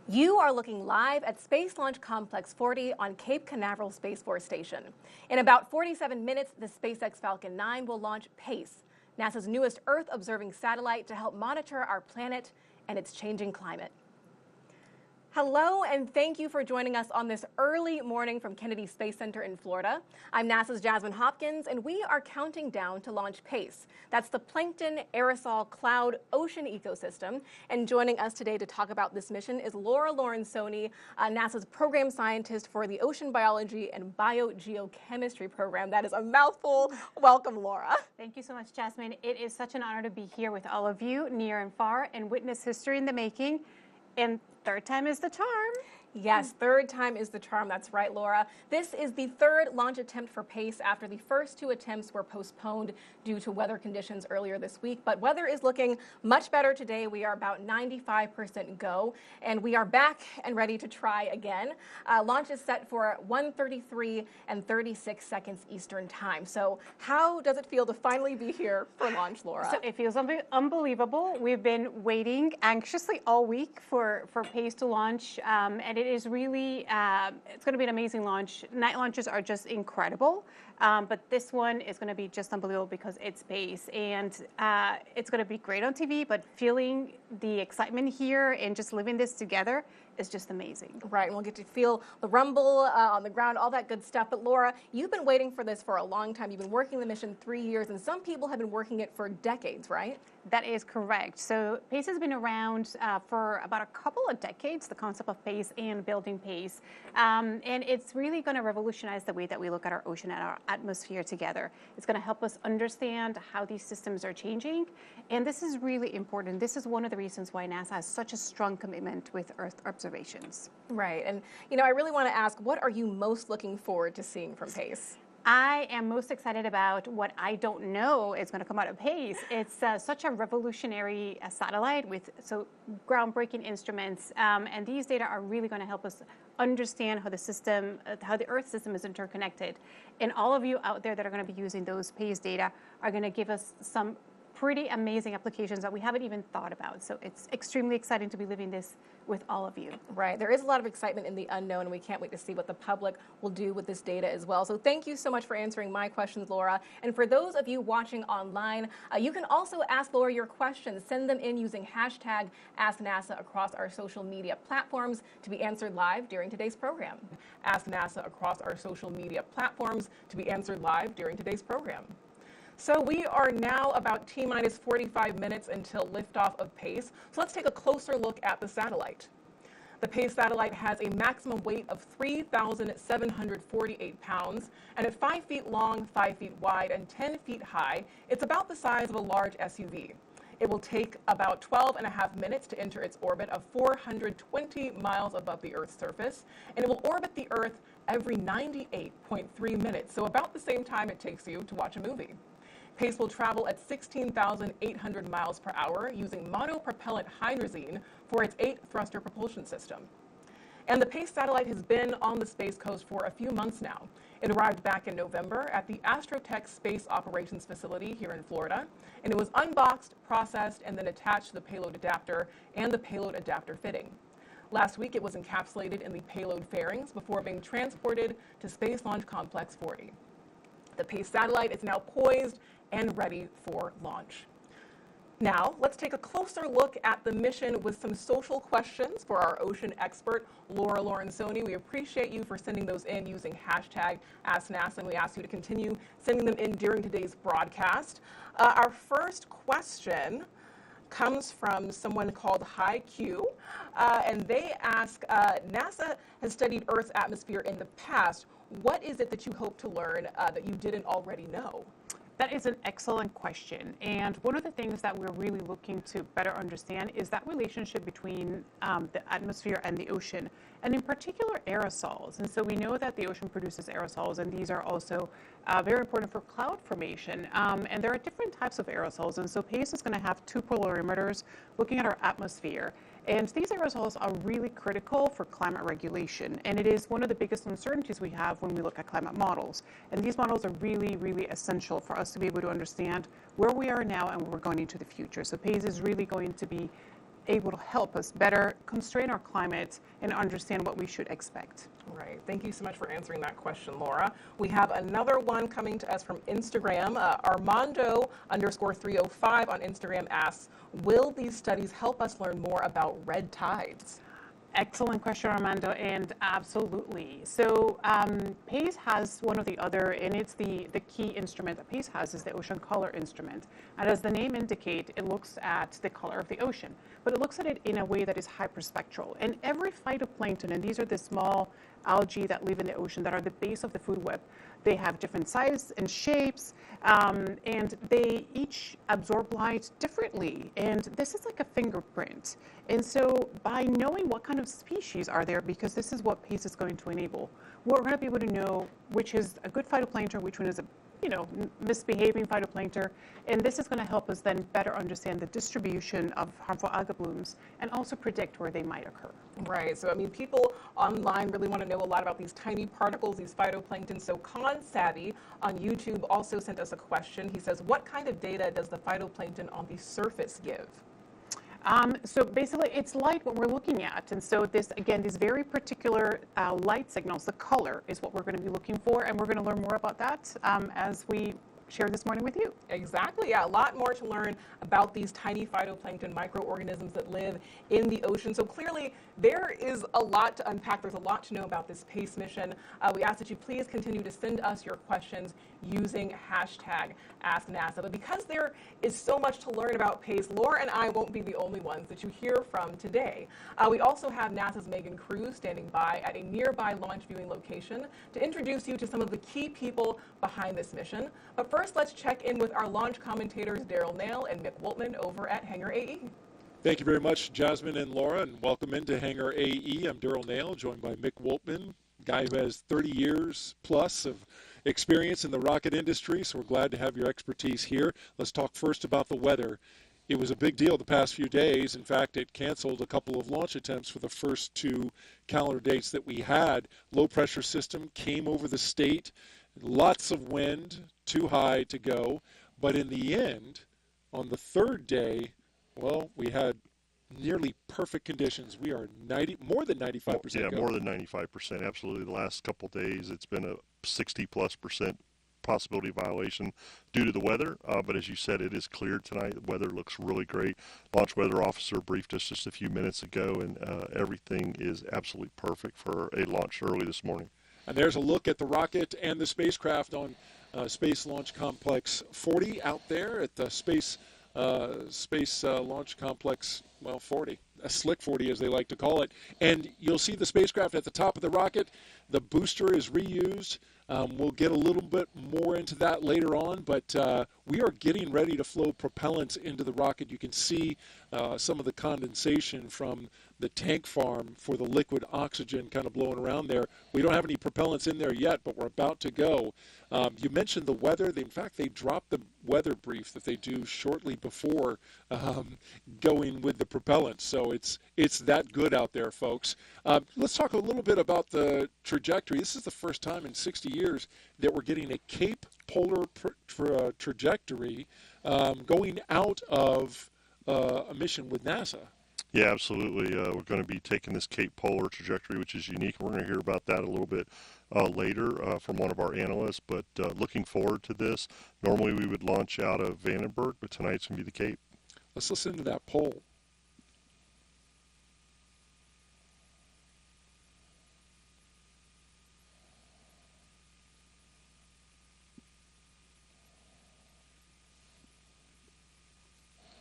You are looking live at Space Launch Complex 40 on Cape Canaveral Space Force Station. In about 47 minutes, the SpaceX Falcon 9 will launch PACE, NASA's newest Earth-observing satellite to help monitor our planet and its changing climate. Hello, and thank you for joining us on this early morning from Kennedy Space Center in Florida. I'm NASA's Jasmine Hopkins, and we are counting down to launch PACE. That's the plankton, aerosol, cloud, ocean ecosystem. And joining us today to talk about this mission is Laura Lorenzoni, NASA's program scientist for the Ocean Biology and Biogeochemistry program. That is a mouthful. Welcome, Laura. Thank you so much, Jasmine. It is such an honor to be here with all of you, near and far, and witness history in the making. And third time is the charm. Yes, third time is the charm. That's right, Laura. This is the third launch attempt for PACE after the first two attempts were postponed due to weather conditions earlier this week. But weather is looking much better today. We are about 95% go, and we are back and ready to try again. Launch is set for 1:33 and 36 seconds Eastern time. So how does it feel to finally be here for launch, Laura? So it feels unbelievable. We've been waiting anxiously all week for PACE to launch, and it is really, it's going to be an amazing launch. Night launches are just incredible, but this one is going to be just unbelievable because it's PACE, and it's going to be great on TV, but feeling the excitement here and just living this together is just amazing. Right, and we'll get to feel the rumble on the ground, all that good stuff. But Laura, you've been waiting for this for a long time. You've been working the mission 3 years, and some people have been working it for decades, right? That is correct. So PACE has been around for about a couple of decades, the concept of PACE and building PACE. And it's really going to revolutionize the way that we look at our ocean and our atmosphere together. It's going to help us understand how these systems are changing. And this is really important. This is one of the reasons why NASA has such a strong commitment with Earth observations. Right. And, you know, I really want to ask, what are you most looking forward to seeing from PACE? I am most excited about what I don't know is going to come out of PACE. It's such a revolutionary satellite with groundbreaking instruments, and these data are really going to help us understand how the system, how the Earth system is interconnected. And all of you out there that are going to be using those PACE data are going to give us some pretty amazing applications that we haven't even thought about. So it's extremely exciting to be living this with all of you. Right. There is a lot of excitement in the unknown, and we can't wait to see what the public will do with this data as well. So thank you so much for answering my questions, Laura. And for those of you watching online, you can also ask Laura your questions. Send them in using hashtag AskNASA across our social media platforms to be answered live during today's program. Ask NASA across our social media platforms to be answered live during today's program. So we are now about T-minus 45 minutes until liftoff of PACE. So let's take a closer look at the satellite. The PACE satellite has a maximum weight of 3,748 pounds, and at 5 feet long, 5 feet wide, and 10 feet high, it's about the size of a large SUV. It will take about 12.5 minutes to enter its orbit of 420 miles above the Earth's surface, and it will orbit the Earth every 98.3 minutes, so about the same time it takes you to watch a movie. PACE will travel at 16,800 miles per hour using monopropellant hydrazine for its 8-thruster propulsion system. And the PACE satellite has been on the Space Coast for a few months now. It arrived back in November at the Astrotech Space Operations Facility here in Florida, and it was unboxed, processed, and then attached to the payload adapter and the payload adapter fitting. Last week, it was encapsulated in the payload fairings before being transported to Space Launch Complex 40. The PACE satellite is now poised and ready for launch. Now, let's take a closer look at the mission with some social questions for our ocean expert, Laura Lorenzoni. We appreciate you for sending those in using hashtag AskNASA, and we ask you to continue sending them in during today's broadcast. Our first question comes from someone called HiQ, and they ask, NASA has studied Earth's atmosphere in the past. What is it that you hope to learn that you didn't already know? That is an excellent question. And one of the things that we're really looking to better understand is that relationship between the atmosphere and the ocean, and in particular aerosols. And so we know that the ocean produces aerosols, and these are also very important for cloud formation. And there are different types of aerosols. And so PACE is going to have 2 polarimeters looking at our atmosphere. And these aerosols are really critical for climate regulation. And it is one of the biggest uncertainties we have when we look at climate models. And these models are really, really essential for us to be able to understand where we are now and where we're going into the future. So PACE is really going to be able to help us better constrain our climate and understand what we should expect. Right. Thank you so much for answering that question, Laura. We have another one coming to us from Instagram. Armando_305 on Instagram asks, will these studies help us learn more about red tides? Excellent question, Armando, and absolutely. So PACE has one of the other, and it's the key instrument that PACE has is the ocean color instrument. And as the name indicates, it looks at the color of the ocean, but it looks at it in a way that is hyperspectral. And every phytoplankton, and these are the small algae that live in the ocean that are the base of the food web, they have different sizes and shapes, and they each absorb light differently. And this is like a fingerprint. And so by knowing what kind of species are there, because this is what PACE is going to enable, we're going to be able to know which is a good phytoplankton, which one is a misbehaving phytoplankton, and this is going to help us then better understand the distribution of harmful algal blooms and also predict where they might occur. Right. So, I mean, people online really want to know a lot about these tiny particles, these phytoplankton. So, Con Savvy on YouTube also sent us a question. He says, what kind of data does the phytoplankton on the surface give? So basically, it's light what we're looking at. And so this, again, these very particular light signals, the color is what we're going to be looking for. And we're going to learn more about that as we share this morning with you. Exactly. Yeah, a lot more to learn about these tiny phytoplankton microorganisms that live in the ocean. So clearly, there is a lot to unpack. There's a lot to know about this PACE mission. We ask that you please continue to send us your questions using hashtag AskNASA. But because there is so much to learn about PACE, Laura and I won't be the only ones that you hear from today. We also have NASA's Megan Cruz standing by at a nearby launch viewing location to introduce you to some of the key people behind this mission. But first, let's check in with our launch commentators, Daryl Nail and Mick Woltman over at Hangar AE. Thank you very much, Jasmine and Laura, and welcome into Hangar AE. I'm Daryl Nail, joined by Mick Woltman, guy who has 30 years plus of experience in the rocket industry, so we're glad to have your expertise here. Let's talk first about the weather. It was a big deal the past few days. In fact, it canceled a couple of launch attempts for the first two calendar dates that we had. Low pressure system came over the state, lots of wind, too high to go, but in the end, on the third day, well, we had nearly perfect conditions. We are more than 95%. Yeah, more than 95%. Absolutely. The last couple of days, it's been a 60+% possibility violation due to the weather. But as you said, it is cleared tonight. The weather looks really great. Launch weather officer briefed us just a few minutes ago, and everything is absolutely perfect for a launch early this morning. And there's a look at the rocket and the spacecraft on Space Launch Complex 40 out there at the Space Launch Complex, 40, a slick 40 as they like to call it. And you'll see the spacecraft at the top of the rocket. The booster is reused. We'll get a little bit more into that later on, but we are getting ready to flow propellants into the rocket. You can see some of the condensation from the tank farm for the liquid oxygen kind of blowing around there. We don't have any propellants in there yet, but we're about to go. You mentioned the weather. In fact, they dropped the weather brief that they do shortly before going with the propellant. So it's that good out there, folks. Let's talk a little bit about the trajectory. This is the first time in 60 years that we're getting a Cape polar trajectory going out of a mission with NASA. Yeah, absolutely. We're going to be taking this Cape Polar trajectory, which is unique. We're going to hear about that a little bit later from one of our analysts, but looking forward to this. Normally we would launch out of Vandenberg, but tonight's going to be the Cape. Let's listen to that poll.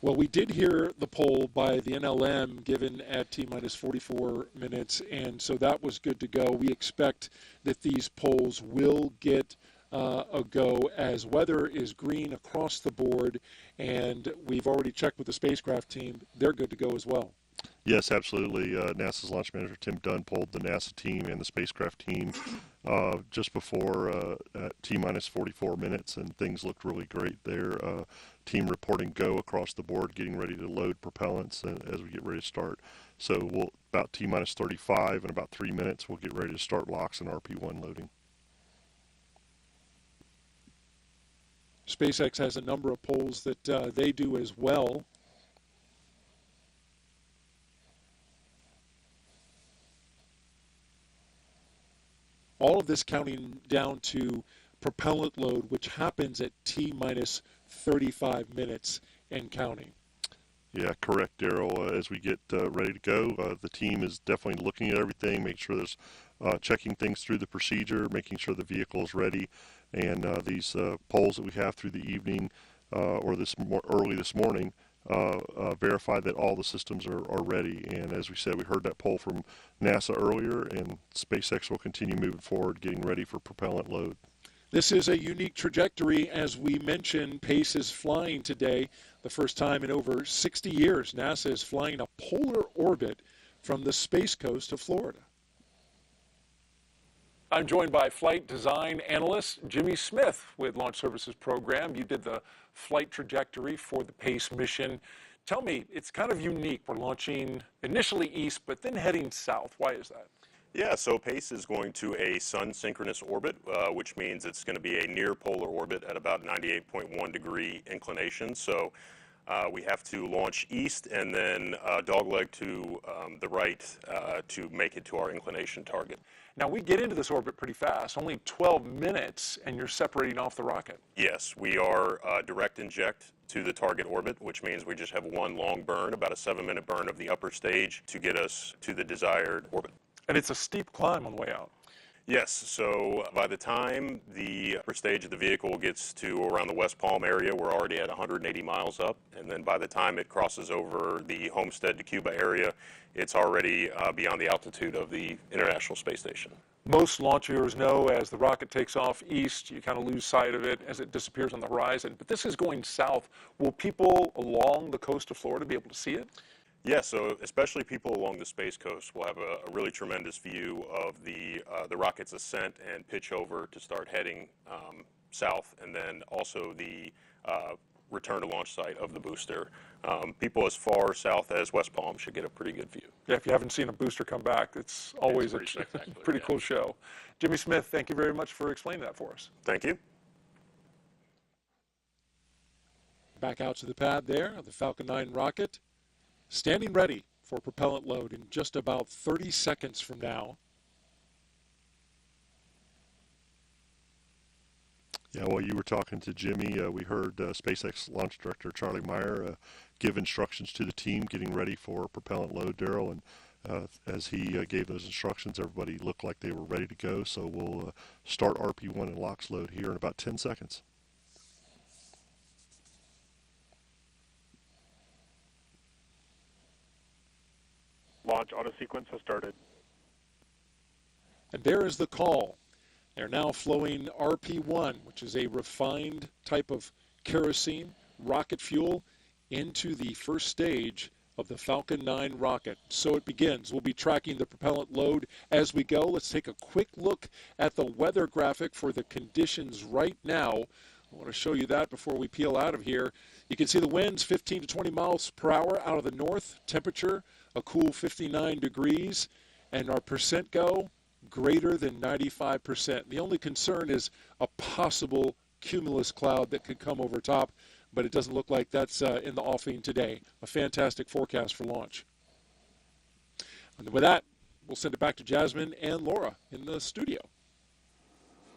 Well, we did hear the poll by the NLM given at T-minus 44 minutes, and so that was good to go. We expect that these polls will get a go as weather is green across the board, and we've already checked with the spacecraft team. They're good to go as well. Yes, absolutely. NASA's launch manager, Tim Dunn, polled the NASA team and the spacecraft team just before T-minus 44 minutes, and things looked really great there. Team reporting go across the board, getting ready to load propellants as we get ready to start. So about T-minus 35 in about 3 minutes, we'll get ready to start LOX and RP1 loading. SpaceX has a number of polls that they do as well. All of this counting down to propellant load, which happens at T minus 35 minutes and counting. Yeah, correct, Daryl. As we get ready to go, the team is definitely looking at everything, making sure there's checking things through the procedure, making sure the vehicle is ready, and these polls that we have through the evening or early this morning verify that all the systems are ready. And as we said, we heard that poll from NASA earlier, and SpaceX will continue moving forward, getting ready for propellant load. This is a unique trajectory. As we mentioned, Pace is flying today. The first time in over 60 years, NASA is flying a polar orbit from the Space Coast of Florida. I'm joined by flight design analyst Jimmy Smith with Launch Services Program. You did the flight trajectory for the Pace mission. Tell me, it's kind of unique. We're launching initially east, but then heading south. Why is that? Yeah, so Pace is going to a sun-synchronous orbit, which means it's going to be a near-polar orbit at about 98.1 degree inclination. So we have to launch east and then dogleg to the right to make it to our inclination target. Now, we get into this orbit pretty fast, only 12 minutes, and you're separating off the rocket. Yes, we are direct inject to the target orbit, which means we just have one long burn, about a 7-minute burn of the upper stage to get us to the desired orbit. And it's a steep climb on the way out. Yes, so by the time the upper stage of the vehicle gets to around the West Palm area, we're already at 180 miles up. And then by the time it crosses over the Homestead to Cuba area, it's already beyond the altitude of the International Space Station. Most launchers know as the rocket takes off east, you kind of lose sight of it as it disappears on the horizon. But this is going south. Will people along the coast of Florida be able to see it? Yeah, so especially people along the Space Coast will have a really tremendous view of the rocket's ascent and pitch over to start heading south, and then also the return to launch site of the booster. People as far south as West Palm should get a pretty good view. Yeah, if you haven't seen a booster come back, it's always It's a pretty pretty cool show. Jimmy Smith, thank you very much for explaining that for us. Thank you. Back out to the pad there, the Falcon 9 rocket. Standing ready for propellant load in just about 30 seconds from now. Yeah, while you were talking to Jimmy, we heard SpaceX Launch Director Charlie Meyer give instructions to the team getting ready for propellant load, Daryl. And as he gave those instructions, everybody looked like they were ready to go. So we'll start RP1 and LOX load here in about 10 seconds. Launch auto sequence has started. And there is the call. They're now flowing RP1, which is a refined type of kerosene rocket fuel, into the first stage of the Falcon 9 rocket. So it begins. We'll be tracking the propellant load as we go. Let's take a quick look at the weather graphic for the conditions right now. I want to show you that before we peel out of here. You can see the winds 15 to 20 miles per hour out of the north. Temperature, a cool 59 degrees. And our percent go, greater than 95%. The only concern is a possible cumulus cloud that could come over top, but it doesn't look like that's in the offing today. A fantastic forecast for launch. And with that, we'll send it back to Jasmine and Laura in the studio.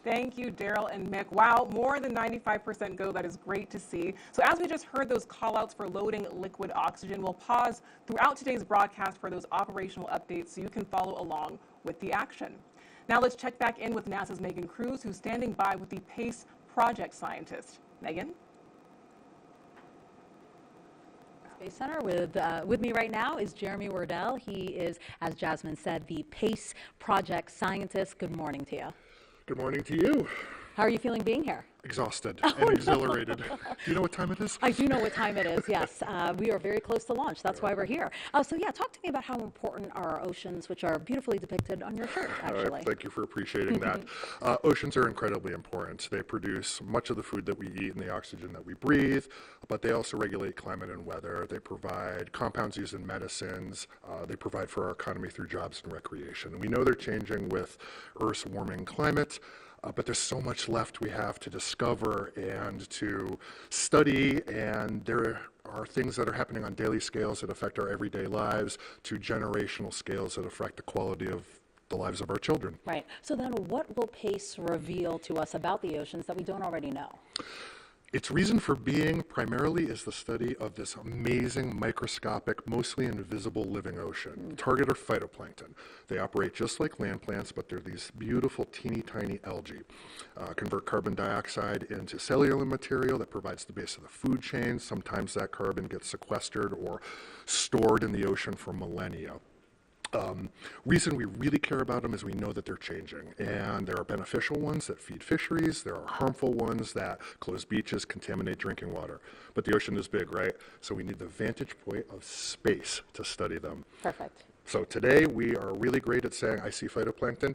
Thank you, Daryl and Mick. Wow, more than 95% go. That is great to see. So as we just heard those call-outs for loading liquid oxygen, we'll pause throughout today's broadcast for those operational updates so you can follow along with the action. Now let's check back in with NASA's Megan Cruz, who's standing by with the PACE project scientist. Megan? Space Center. With me right now is Jeremy Wardell. He is, as Jasmine said, the PACE project scientist. Good morning to you. Good morning to you. How are you feeling being here? Exhausted and exhilarated. Do you know what time it is? I do know what time it is, yes. We are very close to launch. That's why we're here. So yeah, talk to me about how important are our oceans, which are beautifully depicted on your shirt, actually. Thank you for appreciating that. Oceans are incredibly important. They produce much of the food that we eat and the oxygen that we breathe, but they also regulate climate and weather. They provide compounds used in medicines. They provide for our economy through jobs and recreation. We know they're changing with Earth's warming climate. But there's so much left we have to discover and to study, and there are things that are happening on daily scales that affect our everyday lives to generational scales that affect the quality of the lives of our children. Right. So then what will PACE reveal to us about the oceans that we don't already know? Its reason for being primarily is the study of this amazing microscopic, mostly invisible living ocean. Target are phytoplankton. They operate just like land plants, but they're these beautiful teeny tiny algae. Convert carbon dioxide into cellular material that provides the base of the food chain. Sometimes that carbon gets sequestered or stored in the ocean for millennia. Reason we really care about them is we know that they're changing, and there are beneficial ones that feed fisheries, there are harmful ones that close beaches, contaminate drinking water. But the ocean is big, right? So we need the vantage point of space to study them. Perfect. So today we are really great at saying, I see phytoplankton.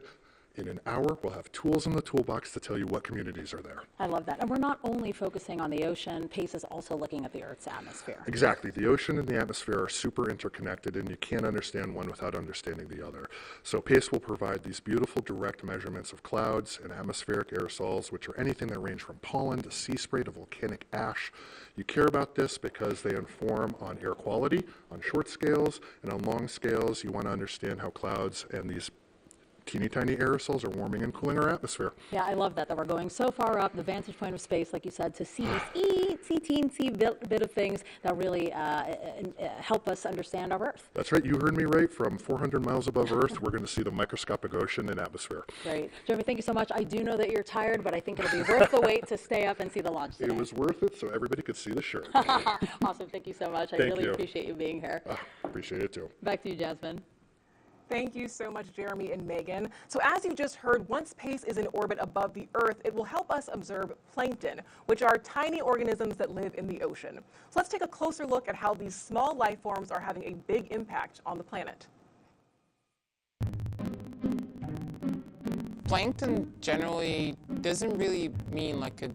In an hour, we'll have tools in the toolbox to tell you what communities are there. I love that. And we're not only focusing on the ocean, PACE is also looking at the Earth's atmosphere. Exactly. The ocean and the atmosphere are super interconnected, and you can't understand one without understanding the other. So PACE will provide these beautiful direct measurements of clouds and atmospheric aerosols, which are anything that range from pollen to sea spray to volcanic ash. You care about this because they inform on air quality, on short scales, and on long scales. You want to understand how clouds and these teeny tiny aerosols are warming and cooling our atmosphere. Yeah, I love that we're going so far up the vantage point of space, like you said, to see this teensy bit of things that really help us understand our Earth. That's right. You heard me right. From 400 miles above Earth, we're going to see the microscopic ocean and atmosphere. Great. Jeremy, thank you so much. I do know that you're tired, but I think it'll be worth the wait to stay up and see the launch today. It was worth it so everybody could see the shirt. Awesome. Thank you so much. I Thank really you. appreciate you being here. Appreciate it too. Back to you, Jasmine. Thank you so much, Jeremy and Megan. So as you just heard, once PACE is in orbit above the Earth, it will help us observe plankton, which are tiny organisms that live in the ocean. So let's take a closer look at how these small life forms are having a big impact on the planet. Plankton generally doesn't really mean like a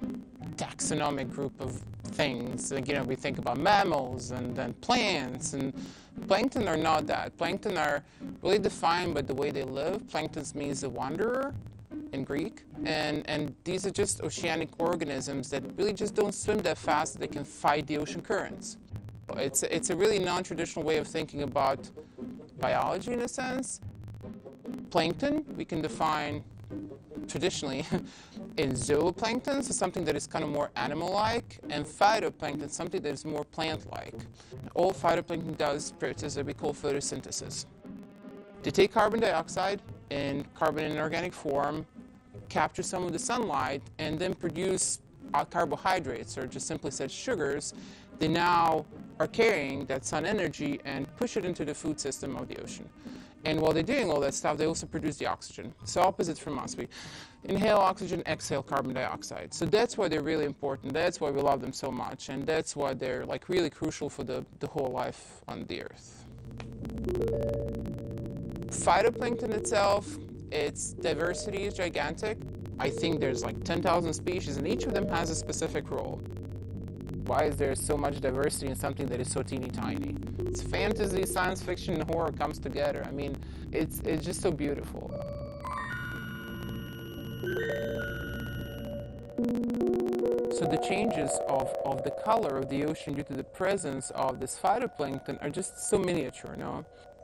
taxonomic group of things. Like, we think about mammals and then plants, and plankton are not that. Plankton are really defined by the way they live. Plankton means a wanderer in Greek, and these are just oceanic organisms that really just don't swim that fast that they can fight the ocean currents. It's a really non-traditional way of thinking about biology in a sense. Plankton we can define traditionally in zooplankton, so something that is kind of more animal-like, and phytoplankton, something that is more plant-like. All phytoplankton does is what we call photosynthesis. They take carbon dioxide and carbon in organic form, capture some of the sunlight, and then produce carbohydrates, or just simply said sugars. They now are carrying that sun energy and push it into the food system of the ocean. And while they're doing all that stuff, they also produce the oxygen. So opposite from us. We inhale oxygen, exhale carbon dioxide. So that's why they're really important. That's why we love them so much. And that's why they're like really crucial for the whole life on the Earth. Phytoplankton itself, its diversity is gigantic. I think there's like 10,000 species, and each of them has a specific role. Why is there so much diversity in something that is so teeny tiny? It's fantasy, science fiction, and horror comes together. I mean, it's just so beautiful. So the changes of the color of the ocean due to the presence of this phytoplankton are just so miniature,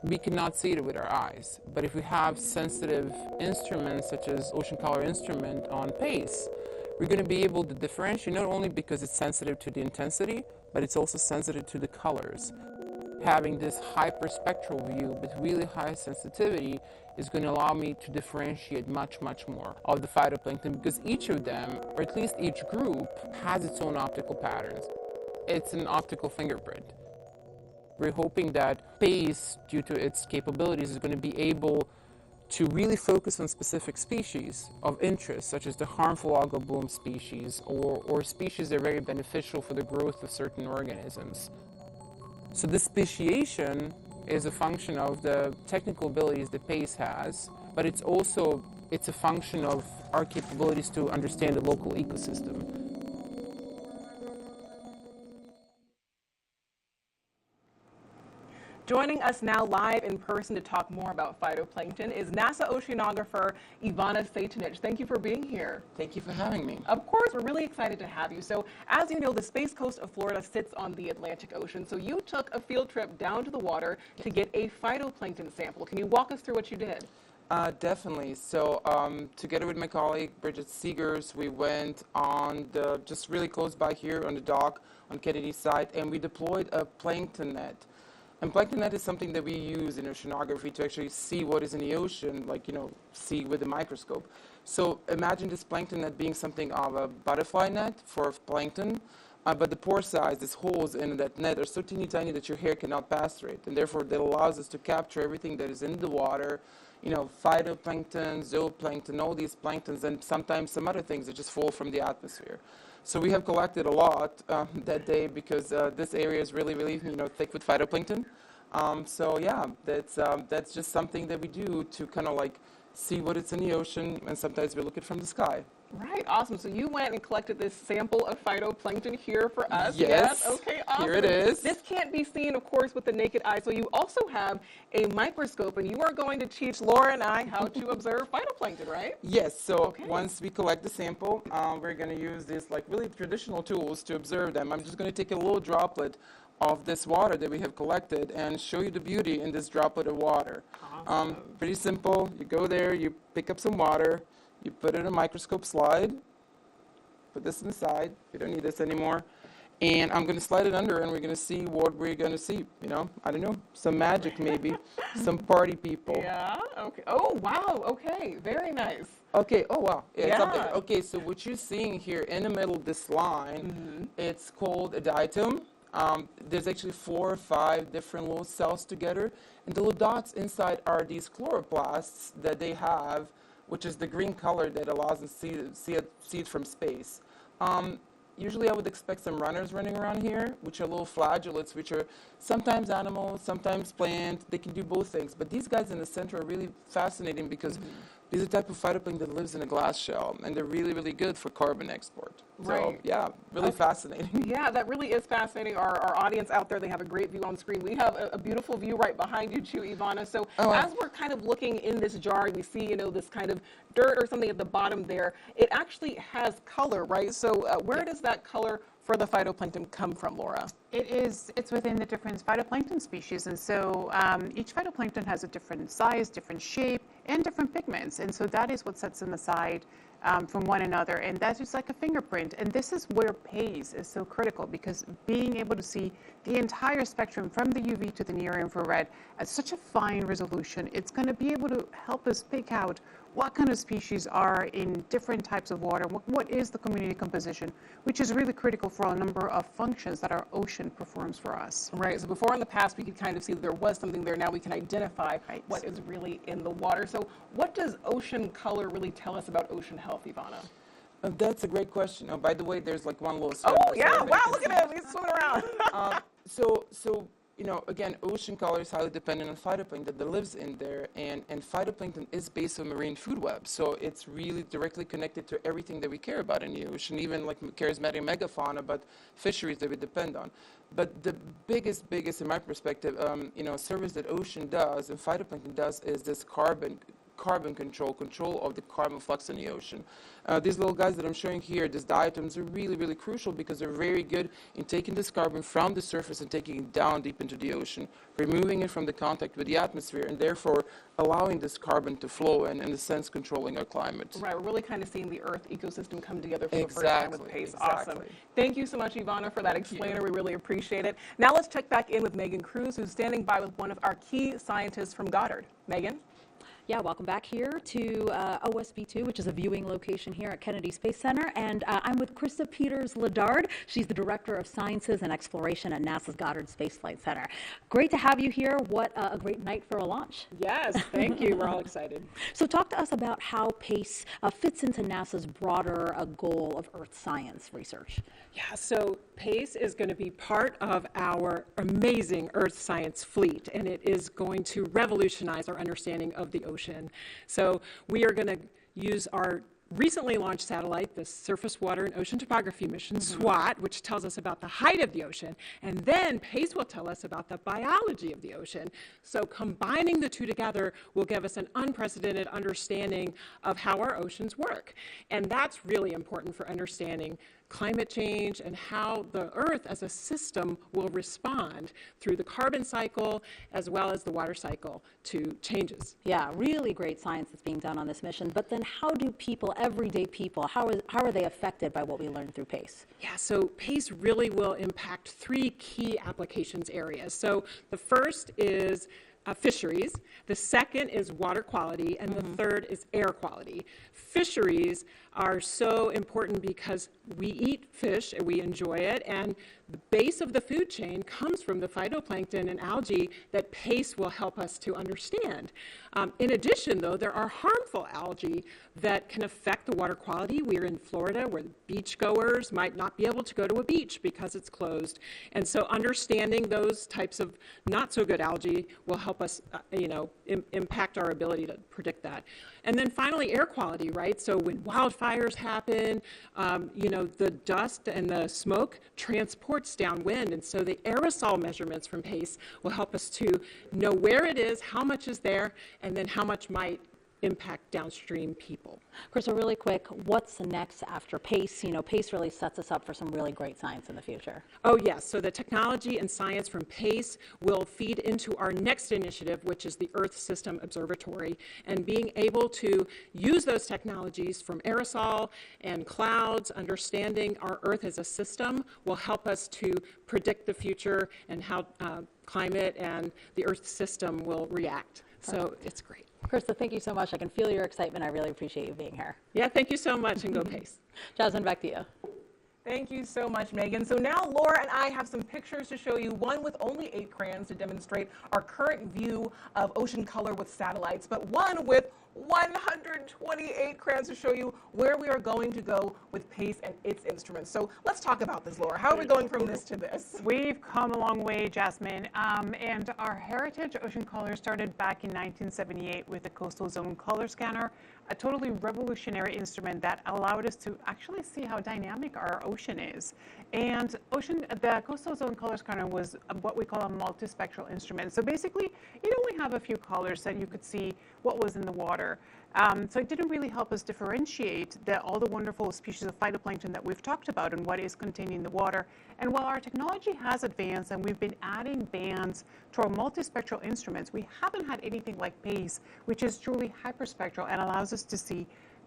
We cannot see it with our eyes, but if we have sensitive instruments such as ocean color instrument on PACE, we're going to be able to differentiate, not only because it's sensitive to the intensity, but it's also sensitive to the colors. Having this hyperspectral view with really high sensitivity is going to allow me to differentiate much, much more of the phytoplankton, because each of them, or at least each group, has its own optical patterns. It's an optical fingerprint. We're hoping that PACE, due to its capabilities, is going to be able to really focus on specific species of interest, such as the harmful algal bloom species, or species that are very beneficial for the growth of certain organisms. So this speciation is a function of the technical abilities that PACE has, but it's a function of our capabilities to understand the local ecosystem. Joining us now live in person to talk more about phytoplankton is NASA oceanographer Ivana Sejtinic. Thank you for being here. Thank you for having me. Of course, we're really excited to have you. So as you know, the space coast of Florida sits on the Atlantic Ocean. So you took a field trip down to the water to get a phytoplankton sample. Can you walk us through what you did? Definitely. So together with my colleague Bridget Seegers, we went on just really close by here on the dock on Kennedy's site, and we deployed a plankton net. And plankton net is something that we use in oceanography to actually see what is in the ocean, like, see with a microscope. So imagine this plankton net being something of a butterfly net for plankton, but the pore size, these holes in that net are so teeny tiny that your hair cannot pass through it. And therefore, that allows us to capture everything that is in the water, phytoplankton, zooplankton, all these planktons, and sometimes some other things that just fall from the atmosphere. So we have collected a lot that day because this area is really, really, thick with phytoplankton. So yeah, that's just something that we do to kind of like see what it's in the ocean, and sometimes we look it from the sky. Right, awesome. So you went and collected this sample of phytoplankton here for us. Yes. Okay, awesome. Here it is. This can't be seen, of course, with the naked eye. So you also have a microscope, and you are going to teach Laura and I how to observe phytoplankton, right? Yes. So once we collect the sample, we're going to use these like really traditional tools to observe them. I'm just going to take a little droplet of this water that we have collected and show you the beauty in this droplet of water. Awesome. Pretty simple. You go there, you pick up some water, you put it in a microscope slide, put this inside, we don't need this anymore, and I'm going to slide it under, and we're going to see what we're going to see, I don't know, some magic maybe, some party people. Yeah, okay. Oh, wow, okay, very nice. Okay, oh wow, Yeah. Something. Okay, so what you're seeing here in the middle of this line, it's called a diatom. There's actually 4 or 5 different little cells together, and the little dots inside are these chloroplasts that they have, which is the green color that allows them to see it from space. Usually I would expect some runners running around here, which are little flagellates, which are sometimes animals, sometimes plant. They can do both things. But these guys in the center are really fascinating because these are the type of phytoplankton that lives in a glass shell, and they're really, really good for carbon export. Right. So, yeah, really fascinating. Yeah, that really is fascinating. Our audience out there, they have a great view on screen. We have a beautiful view right behind you too, Ivana. So as we're kind of looking in this jar, we see, this kind of dirt or something at the bottom there. It actually has color, right? So where does that color for the phytoplankton come from, Laura? It's within the different phytoplankton species, and so each phytoplankton has a different size, different shape, and different pigments, and so that is what sets them aside from one another, and that's just like a fingerprint. And this is where PACE is so critical, because being able to see the entire spectrum from the UV to the near infrared at such a fine resolution, it's going to be able to help us pick out what kind of species are in different types of water, what is the community composition, which is really critical for a number of functions that our ocean performs for us. Right, so before in the past we could kind of see that there was something there, now we can identify what is really in the water. So what does ocean color really tell us about ocean health, Ivana? That's a great question. Oh, by the way, there's like one little Oh, yeah, wow, look at him, he's swimming around. So again, ocean color is highly dependent on phytoplankton that lives in there, and phytoplankton is based on marine food web, so it's really directly connected to everything that we care about in the ocean, even like charismatic megafauna, but fisheries that we depend on. But the biggest, in my perspective, service that ocean does and phytoplankton does is this carbon control of the carbon flux in the ocean. These little guys that I'm showing here, these diatoms, are really, really crucial because they're very good in taking this carbon from the surface and taking it down deep into the ocean, removing it from the contact with the atmosphere, and therefore allowing this carbon to flow and, in a sense, controlling our climate. Right, we're really kind of seeing the Earth ecosystem come together for the first time with PACE. Awesome. Thank you so much, Ivana, for that explainer. We really appreciate it. Now let's check back in with Megan Cruz, who's standing by with one of our key scientists from Goddard. Megan? Yeah, welcome back here to OSB2, which is a viewing location here at Kennedy Space Center. And I'm with Krista Peters-Ledard. She's the Director of Sciences and Exploration at NASA's Goddard Space Flight Center. Great to have you here. What a great night for a launch. Yes, thank you. We're all excited. So talk to us about how PACE fits into NASA's broader goal of Earth science research. Yeah, so PACE is going to be part of our amazing Earth science fleet, and it is going to revolutionize our understanding of the ocean. So we are going to use our recently launched satellite, the Surface Water and Ocean Topography Mission, SWOT, which tells us about the height of the ocean, and then PACE will tell us about the biology of the ocean. So combining the two together will give us an unprecedented understanding of how our oceans work. And that's really important for understanding climate change and how the Earth as a system will respond through the carbon cycle as well as the water cycle to changes. Yeah, really great science that's being done on this mission. But then how do people, everyday people, how are they affected by what we learned through PACE? Yeah, so PACE really will impact 3 key applications areas. So the first is fisheries, the second is water quality, and the third is air quality. Fisheries are so important because we eat fish and we enjoy it, and the base of the food chain comes from the phytoplankton and algae that PACE will help us to understand. In addition, though, there are harmful algae that can affect the water quality. We're in Florida where beachgoers might not be able to go to a beach because it's closed. And so understanding those types of not so good algae will help us, impact our ability to predict that. And then finally, air quality, right? So when wildfires happen, the dust and the smoke transports downwind. And so the aerosol measurements from PACE will help us to know where it is, how much is there, and then how much might impact downstream people. Krista, really quick, what's next after PACE? PACE really sets us up for some really great science in the future. Oh, yes. So the technology and science from PACE will feed into our next initiative, which is the Earth System Observatory. And being able to use those technologies from aerosol and clouds, understanding our Earth as a system, will help us to predict the future and how climate and the Earth system will react. So it's great. Krista, thank you so much. I can feel your excitement. I really appreciate you being here. Yeah, thank you so much, and go PACE. Jasmine, back to you. Thank you so much, Megan. So now Laura and I have some pictures to show you, one with only 8 crayons to demonstrate our current view of ocean color with satellites, but one with 128 crayons to show you where we are going to go with PACE and its instruments. So let's talk about this, Laura. How are we going from this to this? We've come a long way, Jasmine, and our heritage ocean color started back in 1978 with the Coastal Zone Color Scanner, a totally revolutionary instrument that allowed us to actually see how dynamic our ocean is. And the Coastal Zone Color Scanner was what we call a multispectral instrument. So basically, it only have a few colors that you could see what was in the water. So it didn't really help us differentiate all the wonderful species of phytoplankton that we've talked about and what is contained in the water. And while our technology has advanced and we've been adding bands to our multispectral instruments, we haven't had anything like PACE, which is truly hyperspectral and allows us to see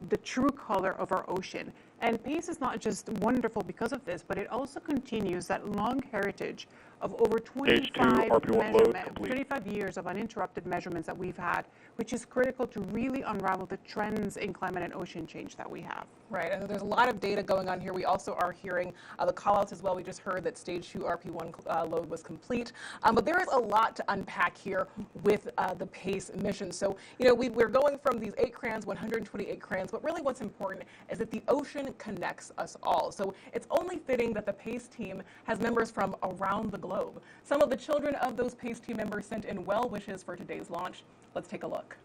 the true color of our ocean. And PACE is not just wonderful because of this, but it also continues that long heritage of over 25 years of uninterrupted measurements that we've had, which is critical to really unravel the trends in climate and ocean change that we have. Right, and there's a lot of data going on here. We also are hearing the callouts as well. We just heard that stage 2 RP1 load was complete, but there is a lot to unpack here with the PACE mission. So, we're going from these 8 crayons, 128 crayons, but really what's important is that the ocean connects us all. So it's only fitting that the PACE team has members from around the globe. Some of the children of those PACE team members sent in well wishes for today's launch. Let's take a look.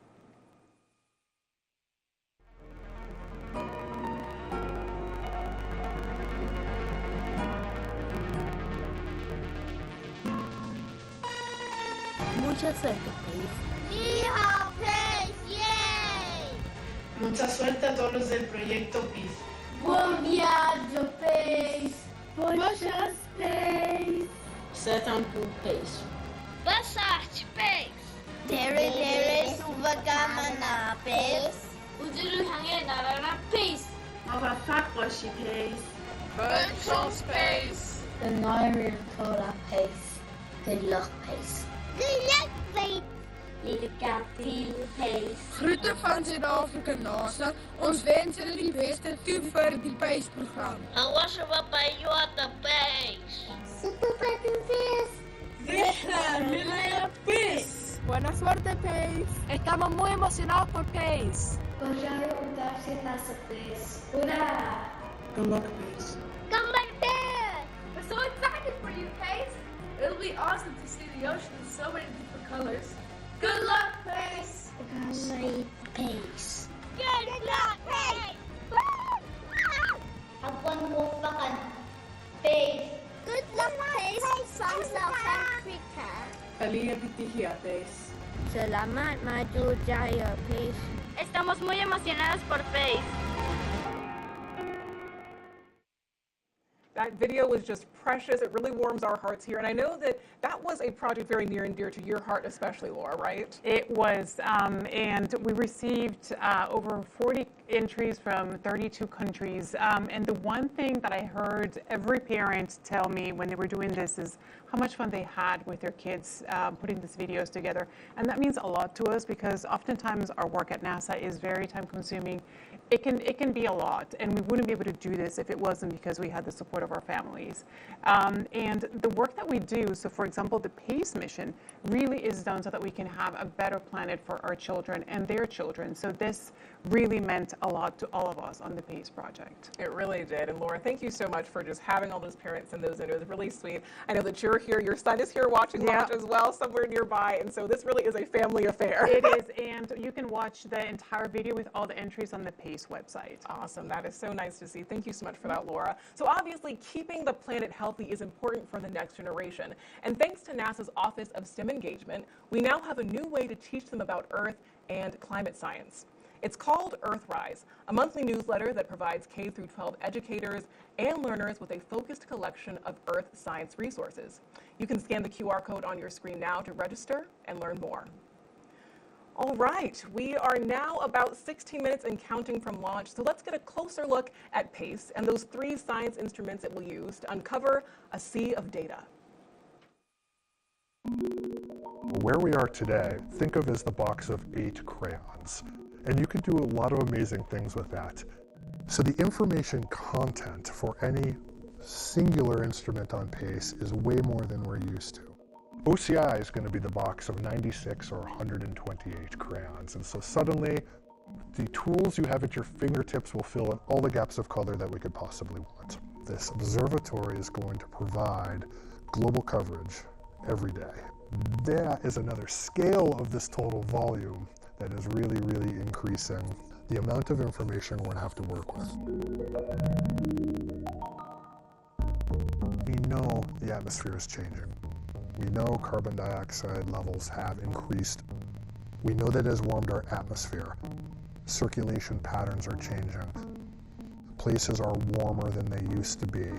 Mucha suerte, PACE. ¡Viva PACE! ¡Yay! Mucha suerte a todos los del proyecto PACE. Buon viaggio, PACE! Boas PACE. Setan pour PACE. Boa sorte, PACE! 데레 수박가마나 PACE! 우주를 향해 날아라 PACE! Mabafak Roshi PACE. Bonne chance, PACE! The Nairi Cola PACE. Good luck, PACE. Good luck, PACE! Lycka till, PACE. Groeten van Zuid-Afrika NASA. Ons wensen jullie die beste toe vir die PACE-program. Awasha papayota, PACE! Super PACE. ¡Viva PACE! Buena suerte, PACE. Estamos muy emocionados por PACE. Бажаю удачи, NASA PACE. Ура! Good luck, PACE. Come back there! We're so excited for you, PACE. It'll be awesome to see the ocean in so many different colors. Good luck, PACE. Good PACE. Good luck, PACE! Habang mufakan, PACE. Good luck, PACE! From South Africa. Aliyah Bitihia, PACE. Selamat maju jaya, PACE. Estamos muy emocionados por PACE. That video was just precious. It really warms our hearts here. And I know that that was a project very near and dear to your heart, especially, Laura, right? It was, and we received over 40 entries from 32 countries. And the one thing that I heard every parent tell me when they were doing this is how much fun they had with their kids putting these videos together. And that means a lot to us because oftentimes our work at NASA is very time consuming. It can be a lot, and we wouldn't be able to do this if it wasn't because we had the support of our families. And the work that we do, so for example, the PACE mission really is done so that we can have a better planet for our children and their children. So this really meant a lot to all of us on the PACE project. It really did. And Laura, thank you so much for just having all those parents and those in. It was really sweet. I know that you're here, your son is here watching launch as well, somewhere nearby, and so this really is a family affair. It is, and you can watch the entire video with all the entries on the PACE website. Awesome. That is so nice to see. Thank you so much for that, Laura. So obviously, keeping the planet healthy is important for the next generation. And thanks to NASA's Office of STEM Engagement, we now have a new way to teach them about Earth and climate science. It's called Earthrise, a monthly newsletter that provides K-12 educators and learners with a focused collection of Earth science resources. You can scan the QR code on your screen now to register and learn more. All right, we are now about 16 minutes and counting from launch, so let's get a closer look at PACE and those 3 science instruments it will use to uncover a sea of data. Where we are today, think of as the box of 8 crayons, and you can do a lot of amazing things with that. So the information content for any singular instrument on PACE is way more than we're used to. OCI is going to be the box of 96 or 128 crayons, and so suddenly the tools you have at your fingertips will fill in all the gaps of color that we could possibly want. This observatory is going to provide global coverage every day. That is another scale of this total volume that is really, really increasing the amount of information we're going to have to work with. We know the atmosphere is changing. We know carbon dioxide levels have increased. We know that it has warmed our atmosphere. Circulation patterns are changing. Places are warmer than they used to be.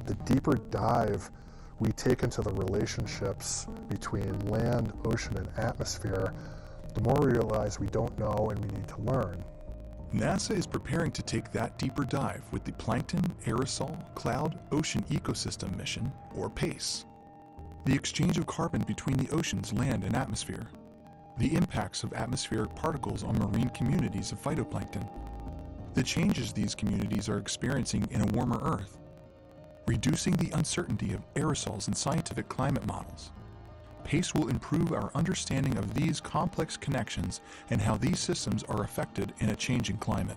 The deeper dive we take into the relationships between land, ocean, and atmosphere, the more we realize we don't know and we need to learn. NASA is preparing to take that deeper dive with the Plankton, Aerosol, Cloud, Ocean Ecosystem Mission, or PACE. The exchange of carbon between the oceans, land, and atmosphere. The impacts of atmospheric particles on marine communities of phytoplankton. The changes these communities are experiencing in a warmer Earth. Reducing the uncertainty of aerosols in scientific climate models. PACE will improve our understanding of these complex connections and how these systems are affected in a changing climate.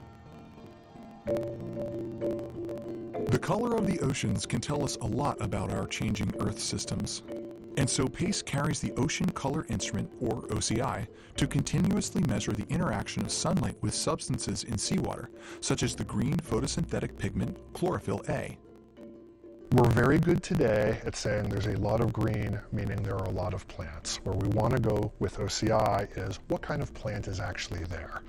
The color of the oceans can tell us a lot about our changing Earth systems. And so PACE carries the Ocean Color Instrument, or OCI, to continuously measure the interaction of sunlight with substances in seawater, such as the green photosynthetic pigment chlorophyll A. We're very good today at saying there's a lot of green, meaning there are a lot of plants. Where we want to go with OCI is what kind of plant is actually there.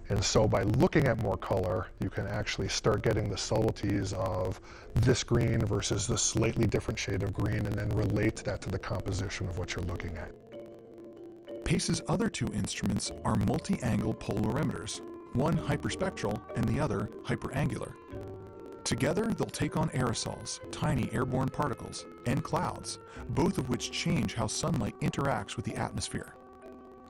And so by looking at more color, you can actually start getting the subtleties of this green versus this slightly different shade of green, and then relate that to the composition of what you're looking at. PACE's other 2 instruments are multi-angle polarimeters, one hyperspectral and the other hyperangular. Together, they'll take on aerosols, tiny airborne particles, and clouds, both of which change how sunlight interacts with the atmosphere.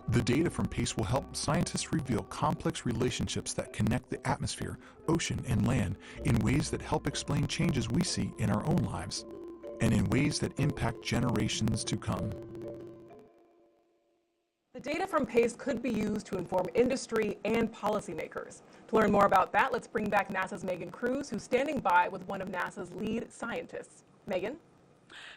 The data from PACE will help scientists reveal complex relationships that connect the atmosphere, ocean, and land in ways that help explain changes we see in our own lives, and in ways that impact generations to come. The data from PACE could be used to inform industry and policymakers. To learn more about that, let's bring back NASA's Megan Cruz, who's standing by with one of NASA's lead scientists. Megan?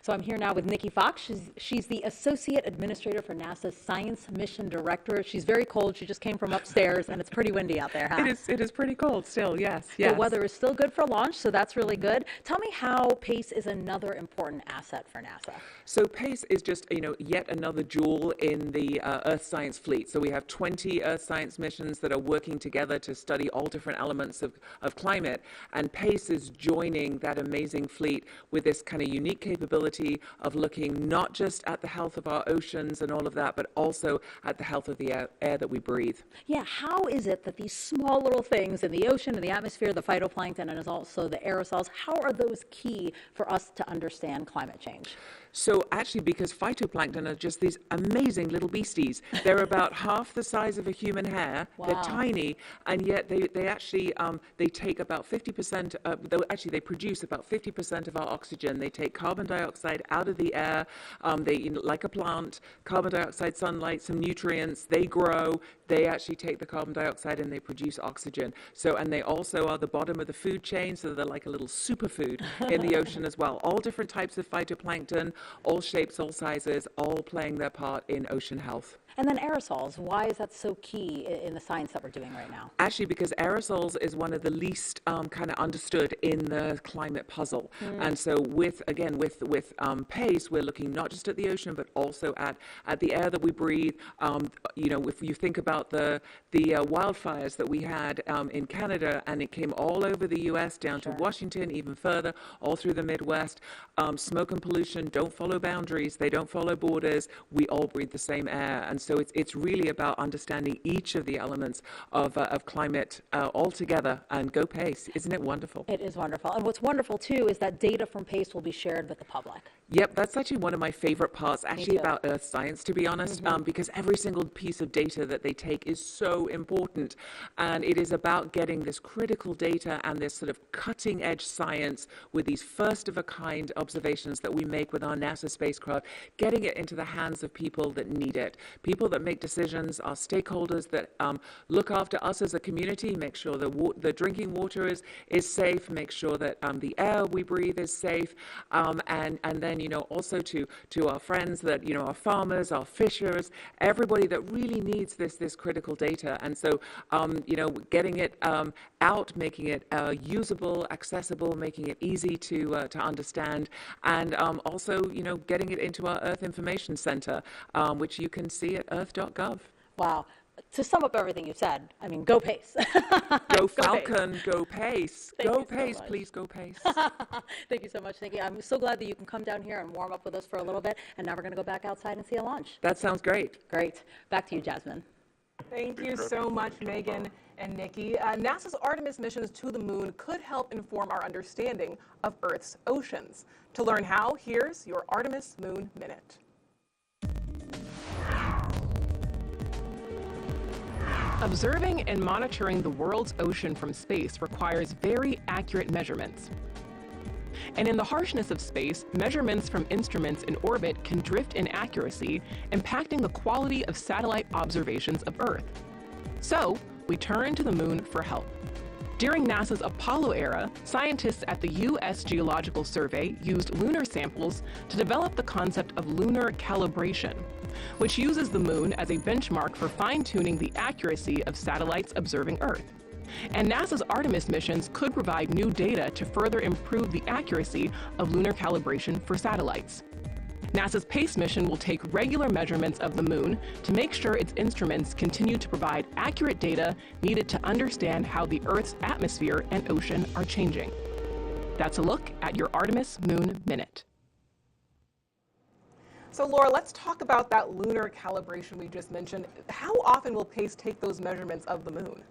So I'm here now with Nikki Fox. She's the Associate Administrator for NASA's Science Mission Director. She's very cold. She just came from upstairs, and it's pretty windy out there, huh? It is pretty cold still, yes. The weather is still good for launch, so that's really good. Tell me how PACE is another important asset for NASA. So PACE is just, yet another jewel in the Earth science fleet. So we have 20 Earth science missions that are working together to study all different elements of climate, and PACE is joining that amazing fleet with this kind of unique capability of looking not just at the health of our oceans and all of that, but also at the health of the air that we breathe. Yeah, how is it that these small little things in the ocean, in the atmosphere, the phytoplankton, and also the aerosols, how are those key for us to understand climate change? So actually, because phytoplankton are just these amazing little beasties, they're about half the size of a human hair. Wow. They're tiny, and yet they actually they take about 50%. They produce about 50% of our oxygen. They take carbon dioxide out of the air. Like a plant, carbon dioxide, sunlight, some nutrients. They grow. They actually take the carbon dioxide and they produce oxygen. So, and they also are the bottom of the food chain, so they're like a little superfood in the ocean as well. All different types of phytoplankton, all shapes, all sizes, all playing their part in ocean health. And then aerosols, why is that so key in the science that we're doing right now? Actually, because aerosols is one of the least kind of understood in the climate puzzle. And so with PACE, we're looking not just at the ocean, but also at the air that we breathe. If you think about the wildfires that we had in Canada, and it came all over the U.S., down to Washington, even further, all through the Midwest. Smoke and pollution don't follow boundaries. They don't follow borders. We all breathe the same air. And so it's really about understanding each of the elements of climate all together, and go PACE. Isn't it wonderful? It is wonderful. And what's wonderful, too, is that data from PACE will be shared with the public. Yep, that's actually one of my favorite parts, actually, about Earth science, to be honest, because every single piece of data that they take is so important. And it is about getting this critical data and this sort of cutting-edge science with these first-of-a-kind observations that we make with our NASA spacecraft, getting it into the hands of people that need it, people that make decisions, our stakeholders that look after us as a community, make sure the drinking water is safe, make sure that the air we breathe is safe, and then also to our friends that our farmers, our fishers, everybody that really needs this critical data. And so getting it out, making it usable, accessible, making it easy to understand, and also getting it into our Earth Information Center, which you can see at earth.gov. Wow. To sum up everything you said, I mean, go PACE. Go Falcon, go PACE. Go PACE, please go PACE. Thank you so much, Nikki. I'm so glad that you can come down here and warm up with us for a little bit, and now we're going to go back outside and see a launch. That sounds great. Great. Back to you, Jasmine. Thank you so much, Megan and Nikki. NASA's Artemis missions to the moon could help inform our understanding of Earth's oceans. To learn how, here's your Artemis Moon Minute. Observing and monitoring the world's ocean from space requires very accurate measurements. And in the harshness of space, measurements from instruments in orbit can drift in accuracy, impacting the quality of satellite observations of Earth. So, we turn to the moon for help. During NASA's Apollo era, scientists at the U.S. Geological Survey used lunar samples to develop the concept of lunar calibration, which uses the moon as a benchmark for fine-tuning the accuracy of satellites observing Earth. And NASA's Artemis missions could provide new data to further improve the accuracy of lunar calibration for satellites. NASA's PACE mission will take regular measurements of the moon to make sure its instruments continue to provide accurate data needed to understand how the Earth's atmosphere and ocean are changing. That's a look at your Artemis Moon Minute. So Laura, let's talk about that lunar calibration we just mentioned. How often will PACE take those measurements of the moon?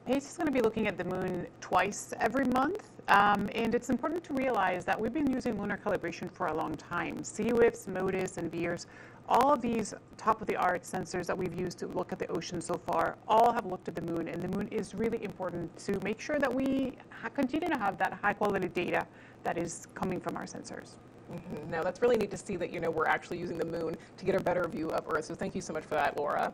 PACE is going to be looking at the moon twice every month, and it's important to realize that we've been using lunar calibration for a long time. CUIPs, MODIS, and VIRS, all of these top-of-the-art sensors that we've used to look at the ocean so far, all have looked at the moon, and the moon is really important to make sure that we continue to have that high-quality data that is coming from our sensors. Now, that's really neat to see that, we're actually using the moon to get a better view of Earth, so thank you so much for that, Laura.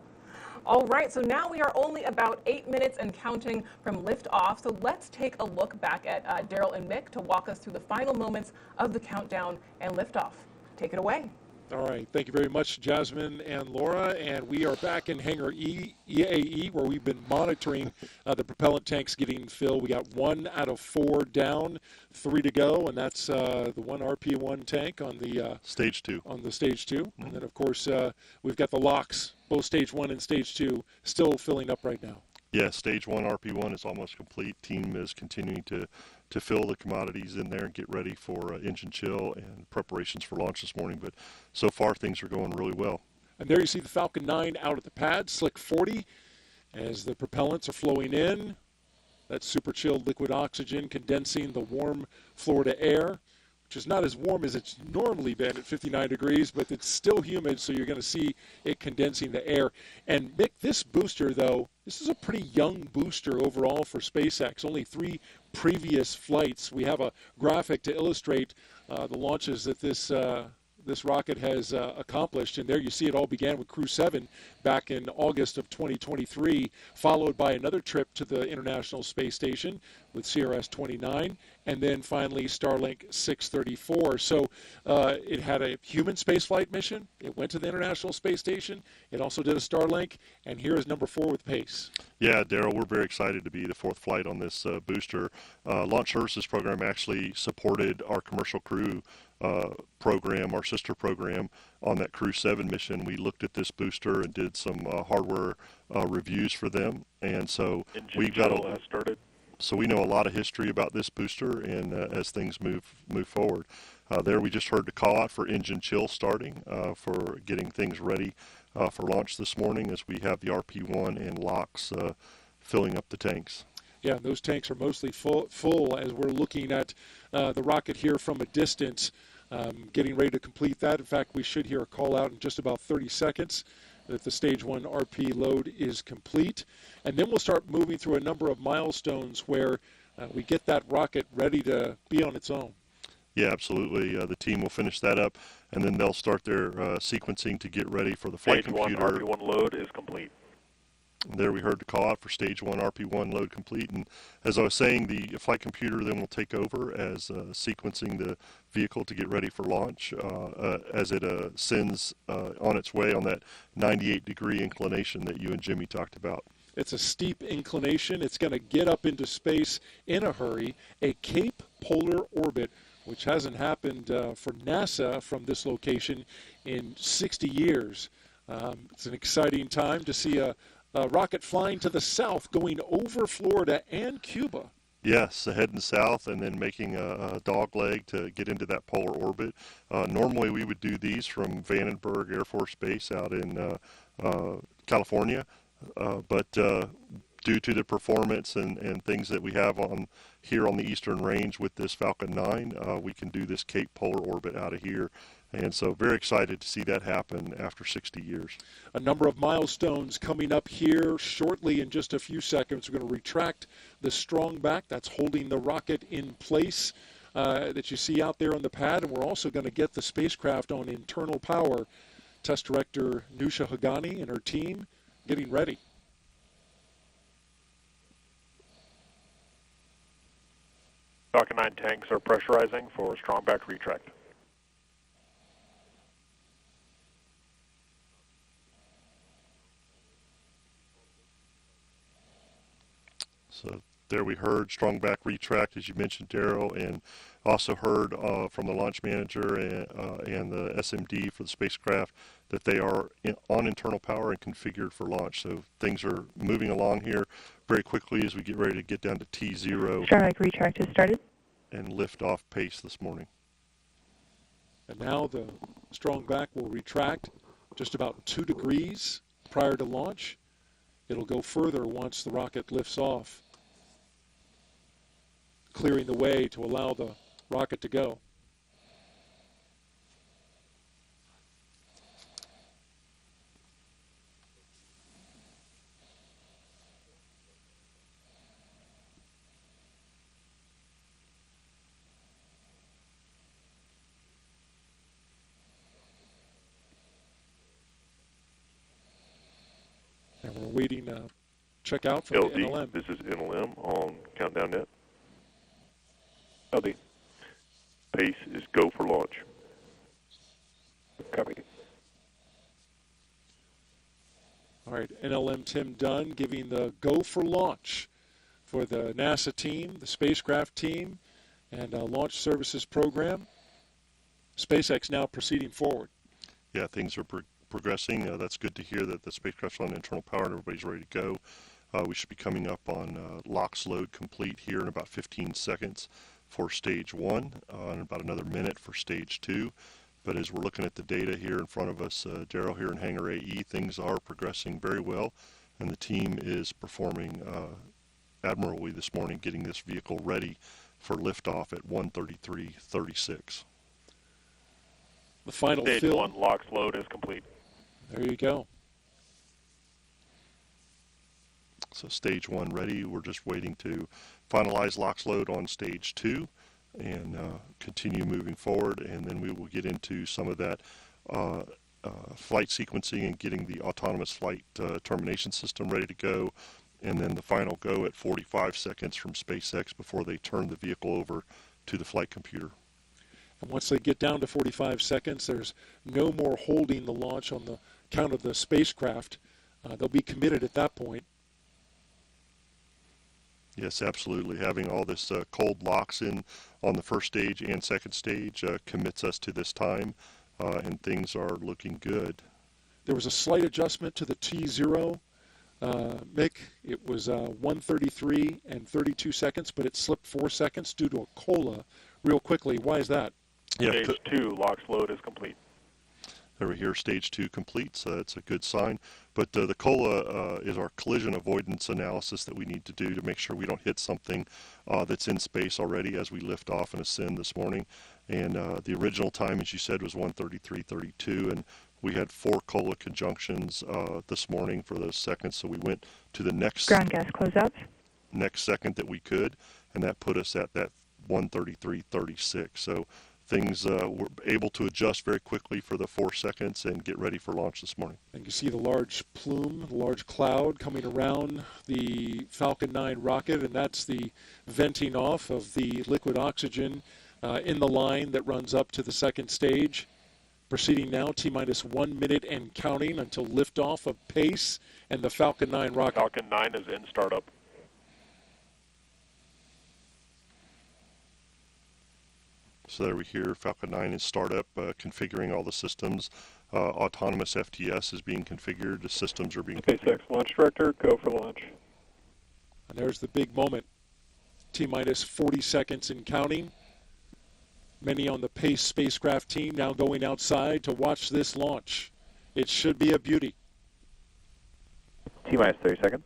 All right, so now we are only about 8 minutes and counting from liftoff. So let's take a look back at Daryl and Mick to walk us through the final moments of the countdown and liftoff. Take it away. All right, thank you very much, Jasmine and Laura. And we are back in Hangar EAE, where we've been monitoring the propellant tanks getting filled. We got 1 out of 4 down, 3 to go, and that's the 1 RP1 tank on the Stage 2. On the Stage 2. And then, of course, we've got the locks, both Stage 1 and Stage 2, still filling up right now. Yeah, Stage 1 RP1 is almost complete. Team is continuing to fill the commodities in there and get ready for engine chill and preparations for launch this morning. But so far, things are going really well. And there you see the Falcon 9 out at the pad, Slick 40, as the propellants are flowing in. That's super chilled liquid oxygen condensing the warm Florida air, which is not as warm as it's normally been at 59 degrees, but it's still humid, so you're going to see it condensing the air. And Mick, this booster, though, this is a pretty young booster overall for SpaceX. Only 3 previous flights. We have a graphic to illustrate the launches that this rocket has accomplished. And there you see it all began with Crew 7 back in August of 2023, followed by another trip to the International Space Station with CRS-29, and then finally Starlink 634. So it had a human spaceflight mission. It went to the International Space Station. It also did a Starlink, and here is number 4 with pace. Yeah, Daryl, we're very excited to be the 4th flight on this booster. Launch Services Program actually supported our commercial crew program, our sister program, on that Crew 7 mission. We looked at this booster and did some hardware reviews for them, and so we've got so we know a lot of history about this booster, and as things move forward. There we just heard the call out for engine chill starting for getting things ready for launch this morning, as we have the RP1 and locks filling up the tanks. Yeah, those tanks are mostly full as we're looking at the rocket here from a distance, getting ready to complete that. In fact, we should hear a call out in just about 30 seconds that the Stage 1 RP load is complete. And then we'll start moving through a number of milestones where we get that rocket ready to be on its own. Yeah, absolutely. The team will finish that up, and then they'll start their sequencing to get ready for the flight computer. Stage 1 RP1 load is complete. And there we heard the call out for Stage 1 RP1 load complete. And as I was saying, the flight computer then will take over as sequencing the vehicle to get ready for launch as it ascends on its way on that 98-degree inclination that you and Jimmy talked about. It's a steep inclination. It's going to get up into space in a hurry, a Cape Polar orbit, which hasn't happened for NASA from this location in 60 years. It's an exciting time to see a rocket flying to the south, going over Florida and Cuba. Yes, heading south and then making a dog leg to get into that polar orbit. Normally we would do these from Vandenberg Air Force Base out in California, but due to the performance and things that we have on here on the Eastern Range with this Falcon 9, we can do this Cape Polar orbit out of here. And so very excited to see that happen after 60 years. A number of milestones coming up here shortly in just a few seconds. We're going to retract the strong back that's holding the rocket in place that you see out there on the pad. And we're also going to get the spacecraft on internal power. Test Director Nusha Hagani and her team getting ready. Falcon 9 tanks are pressurizing for strong back retract. So there we heard strong back retract, as you mentioned, Daryl, and also heard from the launch manager and the SMD for the spacecraft that they are on internal power and configured for launch. So things are moving along here very quickly as we get ready to get down to T0. Strong retract has started. And lift off pace this morning. And now the strong back will retract just about 2 degrees prior to launch. It'll go further once the rocket lifts off, clearing the way to allow the rocket to go. waiting check out from LD, the NLM. this is NLM on countdown net. LD, pace is go for launch. Copy. All right, NLM Tim Dunn giving the go for launch for the NASA team, the spacecraft team, and launch services program. SpaceX now proceeding forward. Yeah, things are progressing. That's good to hear that the spacecraft's on internal power and everybody's ready to go. We should be coming up on LOX load complete here in about 15 seconds for stage 1 and about another minute for stage 2. But as we're looking at the data here in front of us, Daryl, here in Hangar AE, things are progressing very well, and the team is performing admirably this morning, getting this vehicle ready for liftoff at 1:33:36. The final Stage fill. 1 LOX load is complete. There you go. So stage 1 ready. We're just waiting to finalize LOX load on stage 2 and continue moving forward, and then we will get into some of that flight sequencing and getting the autonomous flight termination system ready to go, and then the final go at 45 seconds from SpaceX before they turn the vehicle over to the flight computer. And once they get down to 45 seconds, there's no more holding the launch on the count of the spacecraft. They'll be committed at that point. Yes, absolutely. Having all this cold LOX in on the first stage and second stage commits us to this time, and things are looking good. There was a slight adjustment to the T0, Mick. It was 1:33 and 32 seconds, but it slipped 4 seconds due to a COLA. Real quickly, why is that? Yeah, Stage 2 LOX load is complete. Over here, stage 2 complete, so that's a good sign. But the COLA is our collision avoidance analysis that we need to do to make sure we don't hit something that's in space already as we lift off and ascend this morning. And the original time, as you said, was 1:33:32, and we had 4 COLA conjunctions this morning for those seconds, so we went to the next ground gas closeouts. Next second that we could, and that put us at that 1:33:36. So things were able to adjust very quickly for the 4 seconds and get ready for launch this morning. And you see the large plume, the large cloud coming around the Falcon 9 rocket, and that's the venting off of the liquid oxygen in the line that runs up to the second stage. Proceeding now, T-minus 1 minute and counting until liftoff of Pace and the Falcon 9 rocket. Falcon 9 is in startup. So there we hear Falcon 9 is startup, configuring all the systems. Autonomous FTS is being configured. The systems are being SpaceX launch director, go for launch. And there's the big moment. T-minus 40 seconds and counting. Many on the Pace spacecraft team now going outside to watch this launch. It should be a beauty. T-minus 30 seconds.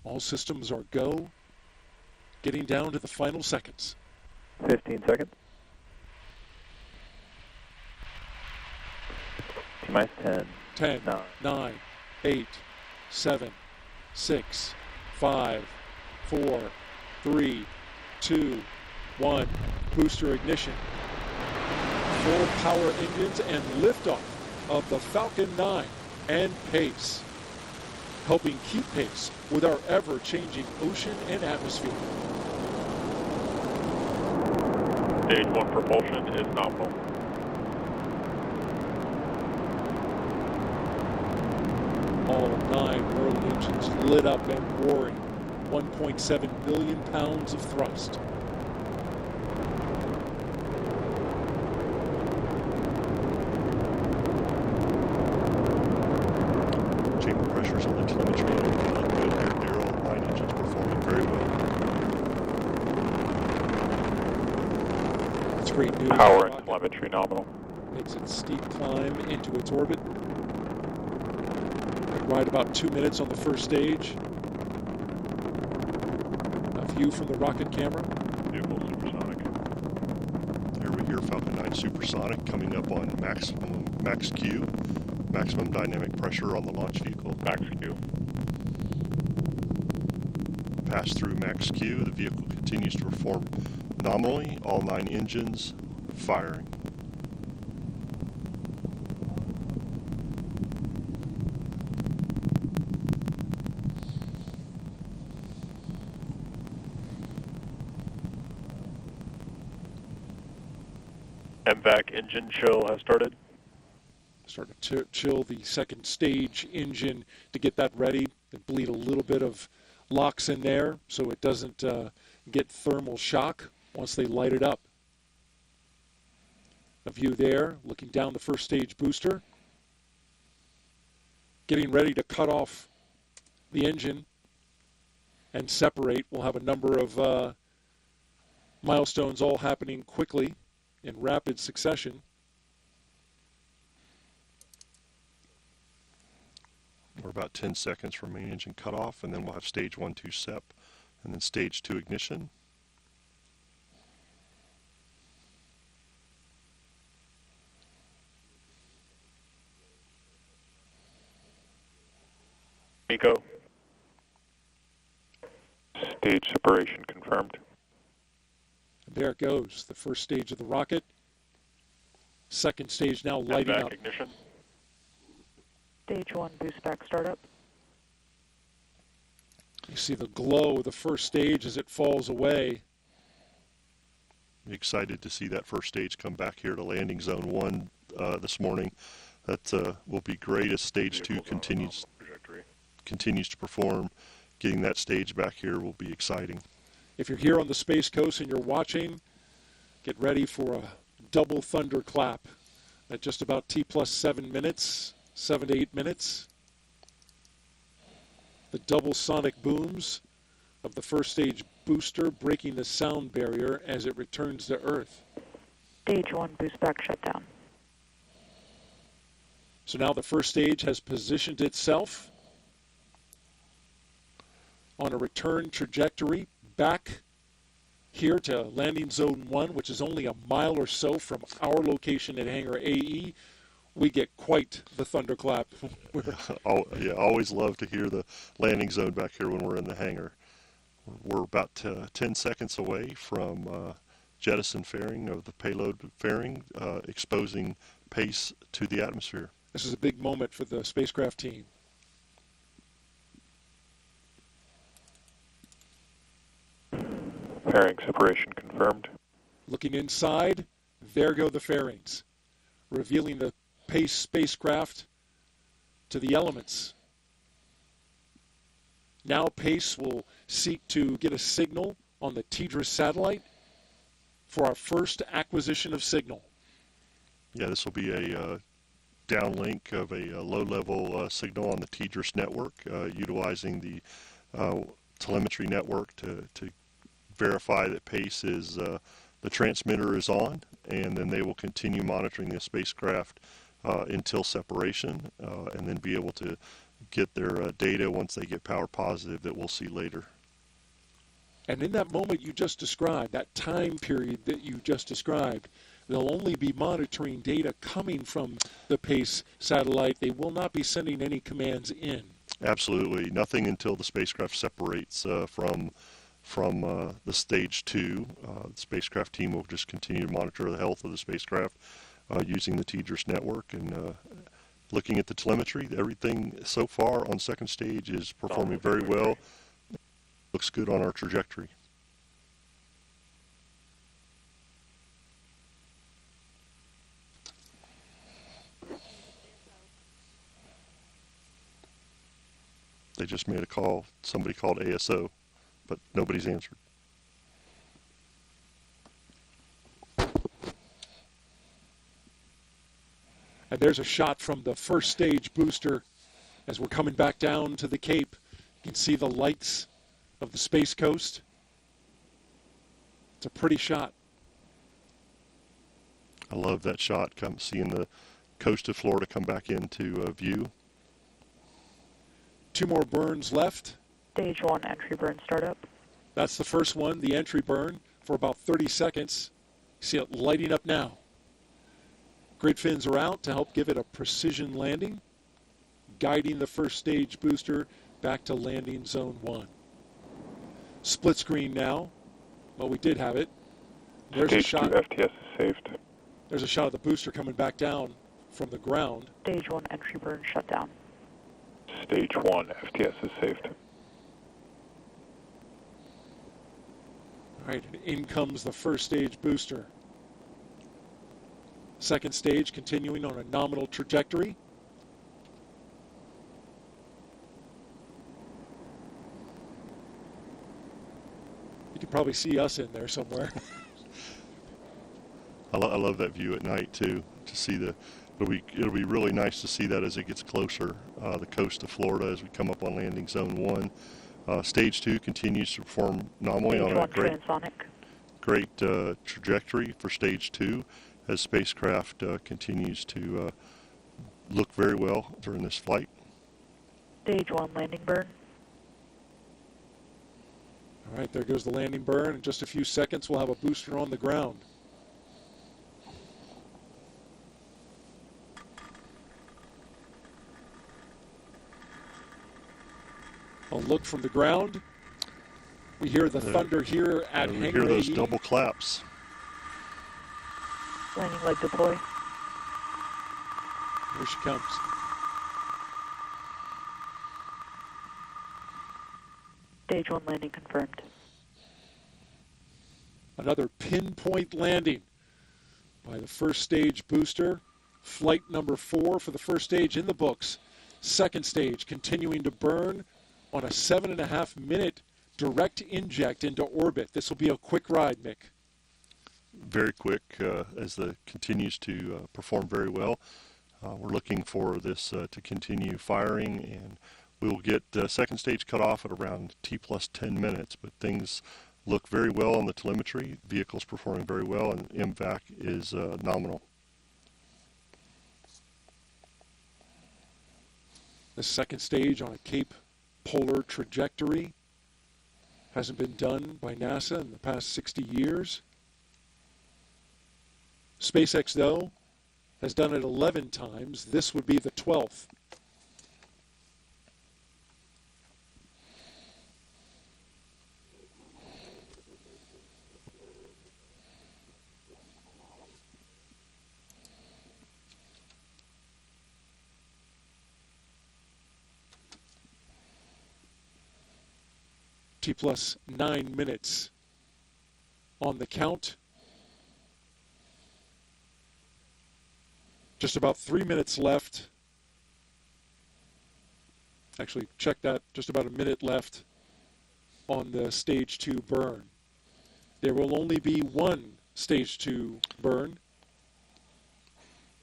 All systems are go. Getting down to the final seconds. 15 seconds. T-minus 10. 10, 9, 8, 7, 6, 5, 4, 3, 2, 1. Booster ignition. Full power engines and liftoff of the Falcon 9 and Pace, helping keep pace with our ever-changing ocean and atmosphere. Stage 1 propulsion is nominal. All 9 whirling engines lit up and roaring. 1.7 million pounds of thrust. chamber pressures on the telemetry looking good there. Daryl, 9 engines performing very well. That's great news. Power and telemetry nominal. Makes its steep climb into its orbit. Right about 2 minutes on the first stage. A view from the rocket camera. Vehicle supersonic. Here we hear Falcon 9 supersonic coming up on max Q. Maximum dynamic pressure on the launch vehicle. Max Q. Pass through max Q. The vehicle continues to perform Nominally, all 9 engines firing. MVAC engine chill has started. Starting to chill the second stage engine to get that ready and bleed a little bit of LOX in there so it doesn't get thermal shock once they light it up. A view there, looking down the first stage booster. Getting ready to cut off the engine and separate. We'll have a number of milestones all happening quickly in rapid succession. We're about 10 seconds from main engine cutoff, and then we'll have stage 1, 2 SEP, and then stage 2 ignition. Nico. Stage separation confirmed. There it goes, the first stage of the rocket. Second stage now lighting up. Ignition. Stage 1 boost back startup. You see the glow of the first stage as it falls away. Excited to see that first stage come back here to landing zone 1 this morning. That will be great as stage 2 continues to perform. Getting that stage back here will be exciting. If you're here on the Space Coast and you're watching, get ready for a double thunderclap at just about T+7 minutes, 7 to 8 minutes. The double sonic booms of the first stage booster breaking the sound barrier as it returns to Earth. Stage 1 boost back shutdown. So now the first stage has positioned itself on a return trajectory back here to landing zone 1, which is only a mile or so from our location at Hangar AE. We get quite the thunderclap. Yeah, always love to hear the landing zone back here when we're in the hangar. We're about 10 seconds away from jettison fairing of the payload fairing, exposing PACE to the atmosphere. This is a big moment for the spacecraft team. Fairing separation confirmed. Looking inside, there go the fairings, revealing the PACE spacecraft to the elements. Now PACE will seek to get a signal on the TDRS satellite for our first acquisition of signal. Yeah, this will be a downlink of a low-level signal on the TDRS network, utilizing the telemetry network to verify that PACE is the transmitter is on, and then they will continue monitoring the spacecraft until separation, and then be able to get their data once they get power positive that we'll see later. And in that moment you just described, that time period that you just described, they'll only be monitoring data coming from the PACE satellite. They will not be sending any commands in. Absolutely. Nothing until the spacecraft separates from the stage 2. The spacecraft team will just continue to monitor the health of the spacecraft using the TDRS network and looking at the telemetry. Everything so far on second stage is performing very well. Looks good on our trajectory. They just made a call. Somebody called ASO, but nobody's answered. And there's a shot from the first stage booster as we're coming back down to the Cape. You can see the lights of the Space Coast. It's a pretty shot. I love that shot, seeing the coast of Florida come back into view. 2 more burns left. Stage 1 entry burn startup. That's the first one, the entry burn, for about 30 seconds. You see it lighting up now. Grid fins are out to help give it a precision landing, guiding the first stage booster back to landing zone 1. Split screen now. Well, we did have it. There's a Stage 2 shot. FTS is saved. There's a shot of the booster coming back down from the ground. Stage 1 entry burn shut down. Stage 1 FTS is saved. All right, and in comes the first stage booster. Second stage continuing on a nominal trajectory. You can probably see us in there somewhere. I love that view at night too. To see it'll be really nice to see that as it gets closer. The coast of Florida as we come up on landing zone 1. Stage 2 continues to perform nominally on a great trajectory for stage 2 as spacecraft continues to look very well during this flight. Stage 1 landing burn. All right, there goes the landing burn. In just a few seconds, we'll have a booster on the ground. A look from the ground. We hear the thunder here at we Hangar hear those AE. double claps. Landing leg deploy. Here she comes. Stage 1 landing confirmed. Another pinpoint landing by the first stage booster. Flight number 4 for the first stage in the books. Second stage continuing to burn on a 7.5 minute direct inject into orbit. This will be a quick ride, Mick. Very quick as it continues to perform very well. We're looking for this to continue firing, and we will get second stage cut off at around T plus 10 minutes, but things look very well on the telemetry. Vehicle's performing very well, and MVAC is nominal. The second stage on a Cape polar trajectory hasn't been done by NASA in the past 60 years. SpaceX, though, has done it 11 times. This would be the 12th. T plus 9 minutes on the count. Just about 3 minutes left. Actually, check that. Just about a minute left on the stage 2 burn. There will only be one stage 2 burn.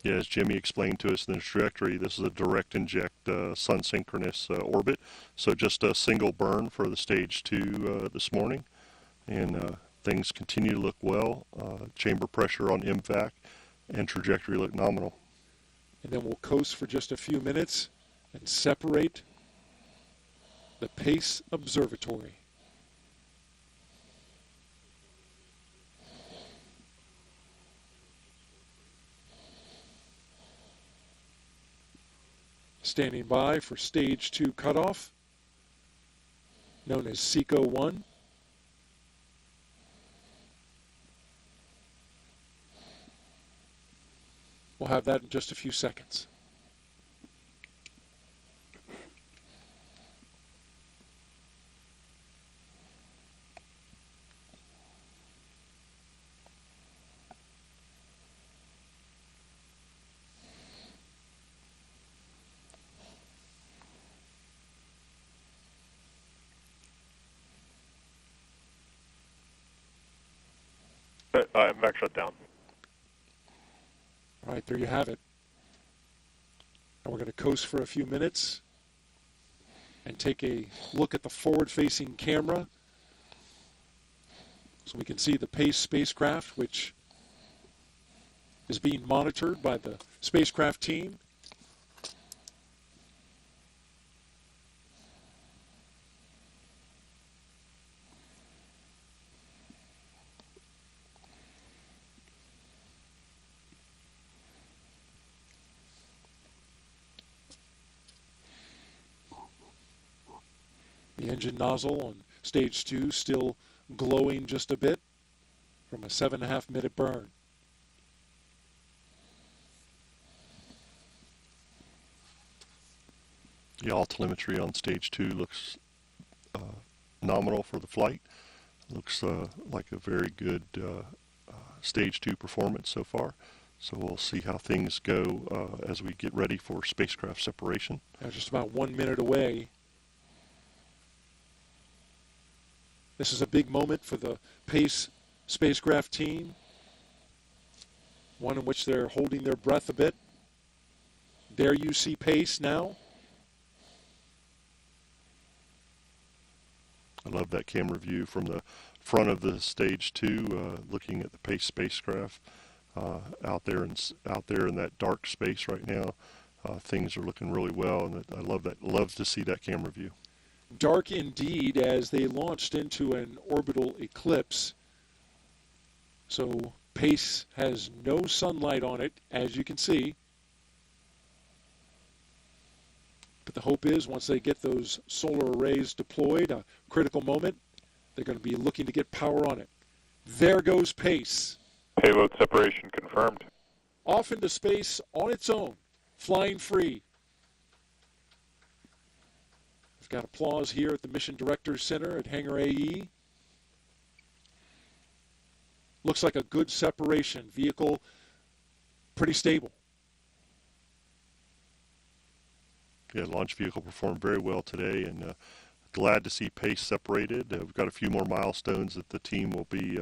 Yeah, as Jimmy explained to us in the trajectory, this is a direct inject sun synchronous orbit. So just a single burn for the stage 2 this morning. And things continue to look well. Chamber pressure on MVAC and trajectory look nominal. And then we'll coast for just a few minutes and separate the Pace Observatory. Standing by for stage 2 cutoff, known as SECO 1. We'll have that in just a few seconds. MVAC shut down. All right, there you have it. And we're going to coast for a few minutes and take a look at the forward-facing camera so we can see the Pace spacecraft, which is being monitored by the spacecraft team. The engine nozzle on stage 2 still glowing just a bit from a 7.5-minute burn. The all telemetry on stage 2 looks nominal for the flight. Looks like a very good stage 2 performance so far. So we'll see how things go as we get ready for spacecraft separation. Now just about 1 minute away. This is a big moment for the PACE spacecraft team, one in which they're holding their breath a bit. There you see PACE now. I love that camera view from the front of the stage 2, looking at the PACE spacecraft out there in that dark space right now. Things are looking really well, and I love that. Love to see that camera view. Dark indeed, as they launched into an orbital eclipse. So PACE has no sunlight on it, as you can see. But the hope is once they get those solar arrays deployed, a critical moment, they're going to be looking to get power on it. There goes PACE. Payload separation confirmed. Off into space on its own, flying free. We've got applause here at the Mission Directors Center at Hangar AE. Looks like a good separation. Vehicle pretty stable. Yeah, launch vehicle performed very well today, and glad to see PACE separated. We've got a few more milestones that the team will be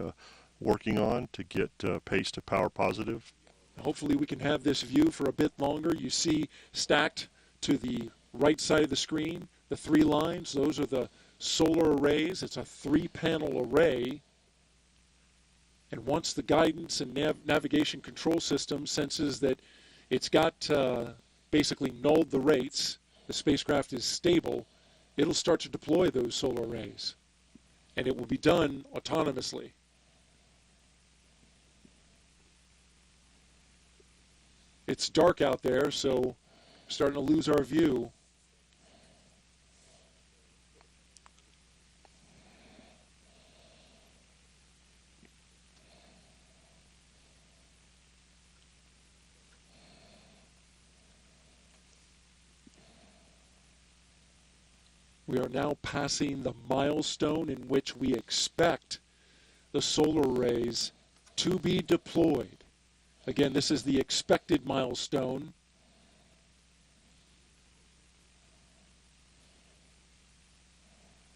working on to get PACE to power positive. Hopefully we can have this view for a bit longer. You see stacked to the right side of the screen, the 3 lines. Those are the solar arrays. It's a 3-panel array. And once the guidance and navigation control system senses that it's got basically nulled the rates, the spacecraft is stable, it'll start to deploy those solar arrays. And it will be done autonomously. It's dark out there, so we're starting to lose our view. We are now passing the milestone in which we expect the solar arrays to be deployed. Again, this is the expected milestone.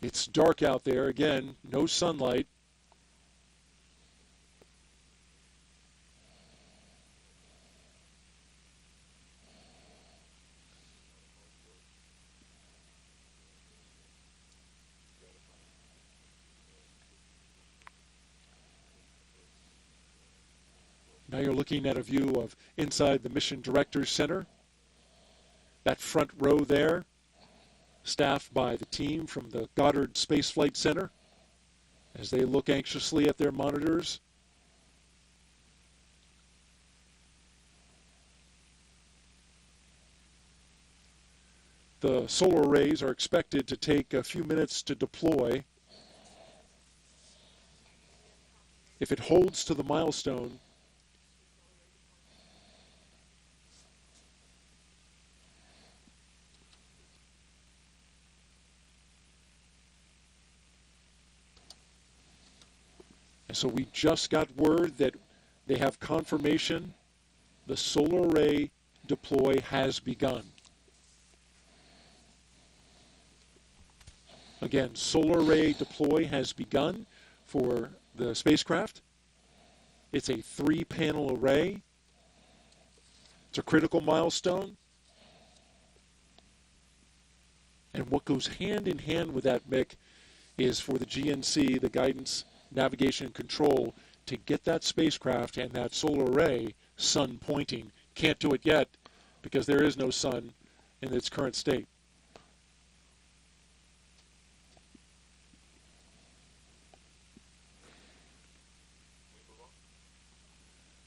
It's dark out there. Again, no sunlight. Now you're looking at a view of inside the Mission Directors Center. That front row there, staffed by the team from the Goddard Space Flight Center as they look anxiously at their monitors. The solar arrays are expected to take a few minutes to deploy. If it holds to the milestone, and so we just got word that they have confirmation the solar array deploy has begun. Again, solar array deploy has begun for the spacecraft. It's a 3-panel array. It's a critical milestone. And what goes hand in hand with that, Mick, is for the GNC, the Guidance, Navigation, and Control, to get that spacecraft and that solar array sun pointing. Can't do it yet because there is no sun in its current state.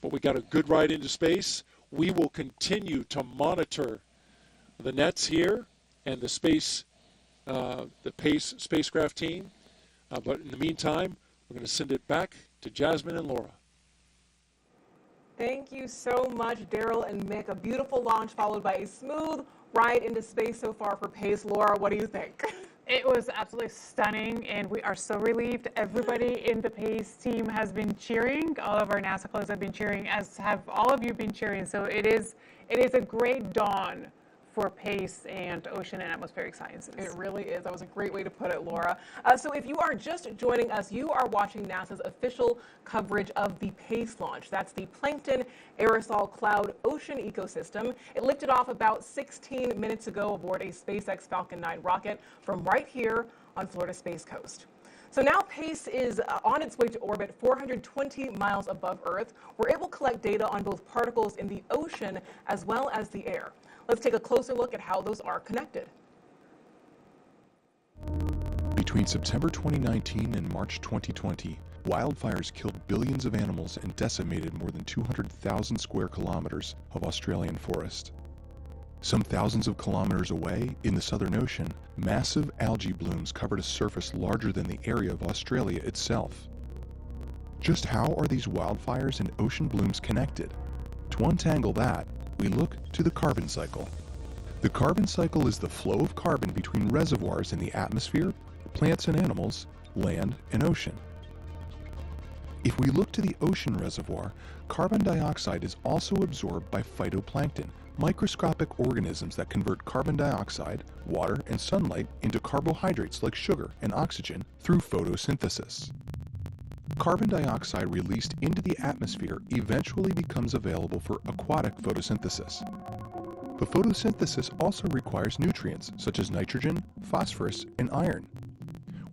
But we got a good ride into space. We will continue to monitor the nets here and the PACE spacecraft team. But in the meantime, we're going to send it back to Jasmine and Laura. Thank you so much, Daryl and Mick. A beautiful launch followed by a smooth ride into space so far for PACE. Laura, what do you think? It was absolutely stunning, and we are so relieved. Everybody in the PACE team has been cheering. All of our NASA colleagues have been cheering, as have all of you been cheering. So it is a great dawn for PACE and ocean and atmospheric sciences. It really is. That was a great way to put it, Laura. So if you are just joining us, you are watching NASA's official coverage of the PACE launch. That's the Plankton Aerosol Cloud Ocean Ecosystem. It lifted off about 16 minutes ago aboard a SpaceX Falcon 9 rocket from right here on Florida's Space Coast. So now PACE is on its way to orbit 420 miles above Earth. We're able to collect data on both particles in the ocean as well as the air. Let's take a closer look at how those are connected. Between September 2019 and March 2020, wildfires killed billions of animals and decimated more than 200,000 square kilometers of Australian forest. Some thousands of kilometers away, in the Southern Ocean, massive algae blooms covered a surface larger than the area of Australia itself. Just how are these wildfires and ocean blooms connected? To untangle that, we look to the carbon cycle. The carbon cycle is the flow of carbon between reservoirs in the atmosphere, plants and animals, land and ocean. If we look to the ocean reservoir, carbon dioxide is also absorbed by phytoplankton, microscopic organisms that convert carbon dioxide, water, and sunlight into carbohydrates like sugar and oxygen through photosynthesis. Carbon dioxide released into the atmosphere eventually becomes available for aquatic photosynthesis. But photosynthesis also requires nutrients such as nitrogen, phosphorus, and iron.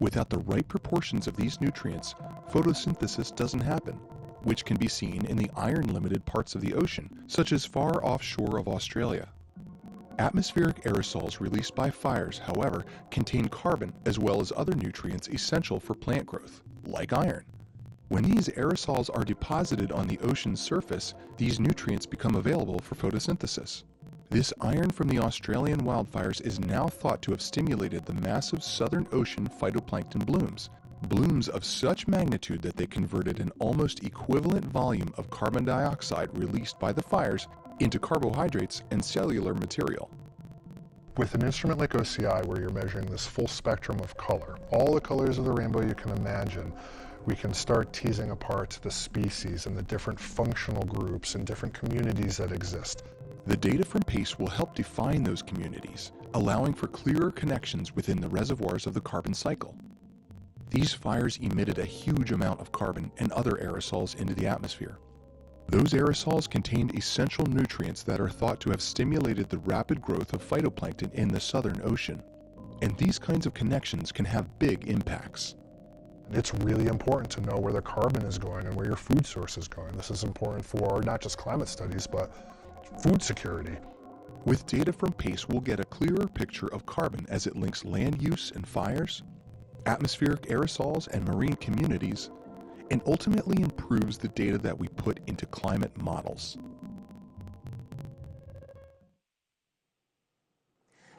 Without the right proportions of these nutrients, photosynthesis doesn't happen, which can be seen in the iron-limited parts of the ocean, such as far offshore of Australia. Atmospheric aerosols released by fires, however, contain carbon as well as other nutrients essential for plant growth, like iron. When these aerosols are deposited on the ocean's surface, these nutrients become available for photosynthesis. This iron from the Australian wildfires is now thought to have stimulated the massive Southern Ocean phytoplankton blooms, blooms of such magnitude that they converted an almost equivalent volume of carbon dioxide released by the fires into carbohydrates and cellular material. With an instrument like OCI, where you're measuring this full spectrum of color, all the colors of the rainbow you can imagine, we can start teasing apart the species and the different functional groups and different communities that exist. The data from PACE will help define those communities, allowing for clearer connections within the reservoirs of the carbon cycle. These fires emitted a huge amount of carbon and other aerosols into the atmosphere. Those aerosols contained essential nutrients that are thought to have stimulated the rapid growth of phytoplankton in the Southern Ocean. And these kinds of connections can have big impacts. It's really important to know where the carbon is going and where your food source is going. This is important for not just climate studies, but food security. With data from PACE, we'll get a clearer picture of carbon as it links land use and fires, atmospheric aerosols and marine communities, and ultimately improves the data that we put into climate models.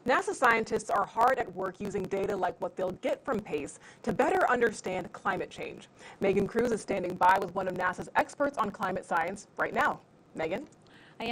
NASA scientists are hard at work using data like what they'll get from PACE to better understand climate change. Megan Cruz is standing by with one of NASA's experts on climate science right now. Megan?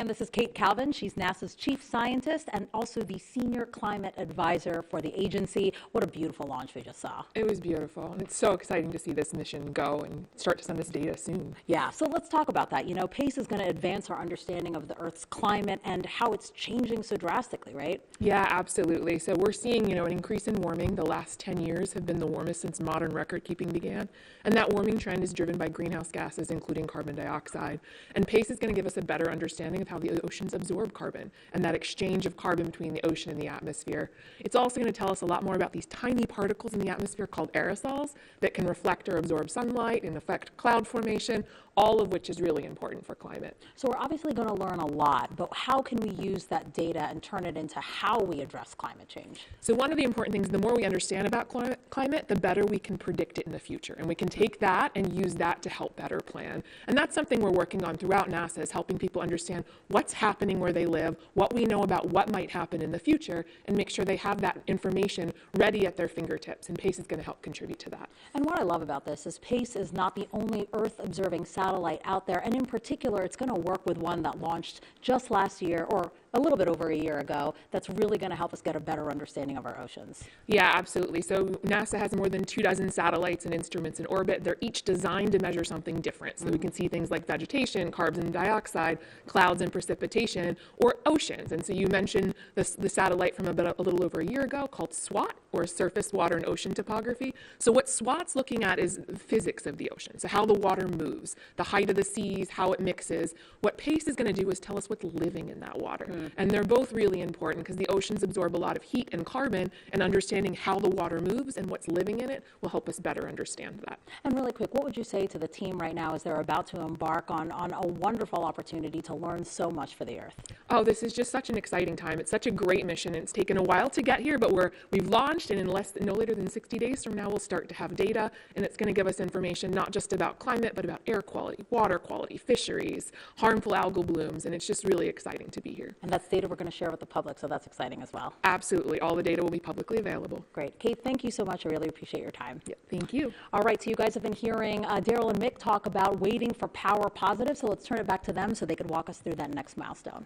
This is Kate Calvin. She's NASA's chief scientist and also the senior climate advisor for the agency. What a beautiful launch we just saw. It was beautiful, and it's so exciting to see this mission go and start to send us data soon. Yeah, so let's talk about that. You know, PACE is going to advance our understanding of the Earth's climate and how it's changing so drastically, right? Yeah, absolutely. So we're seeing, an increase in warming. The last 10 years have been the warmest since modern record keeping began, and that warming trend is driven by greenhouse gases, including carbon dioxide. And PACE is going to give us a better understanding of how the oceans absorb carbon and that exchange of carbon between the ocean and the atmosphere. It's also going to tell us a lot more about these tiny particles in the atmosphere called aerosols that can reflect or absorb sunlight and affect cloud formation, all of which is really important for climate. So we're obviously going to learn a lot, but how can we use that data and turn it into how we address climate change? So one of the important things, the more we understand about climate, the better we can predict it in the future. And we can take that and use that to help better plan. And that's something we're working on throughout NASA, is helping people understand what's happening where they live, what we know about what might happen in the future, and make sure they have that information ready at their fingertips. And PACE is going to help contribute to that. And what I love about this is PACE is not the only Earth-observing satellite out there, and in particular, it's going to work with one that launched just last year, or a little bit over a year ago, that's really going to help us get a better understanding of our oceans. Yeah, absolutely. So NASA has more than 24 satellites and instruments in orbit. They're each designed to measure something different. So we can see things like vegetation, carbon dioxide, clouds and precipitation, or oceans. And so you mentioned the satellite from a little over a year ago called SWOT, or Surface, Water, and Ocean Topography. So what SWOT's looking at is the physics of the ocean. So how the water moves, the height of the seas, how it mixes. What PACE is going to do is tell us what's living in that water. And they're both really important because the oceans absorb a lot of heat and carbon, and understanding how the water moves and what's living in it will help us better understand that. And really quick, what would you say to the team right now as they're about to embark on a wonderful opportunity to learn so much for the Earth? Oh, this is just such an exciting time. It's such a great mission. It's taken a while to get here, but we've launched, and in no later than 60 days from now, we'll start to have data, and it's going to give us information not just about climate, but about air quality, water quality, fisheries, harmful algal blooms, and it's just really exciting to be here. And that's data we're going to share with the public, so that's exciting as well. Absolutely. All the data will be publicly available. Great. Kate, thank you so much. I really appreciate your time. Yeah, thank you. All right, so you guys have been hearing Daryl and Mick talk about waiting for power positive, so let's turn it back to them so they can walk us through that next milestone.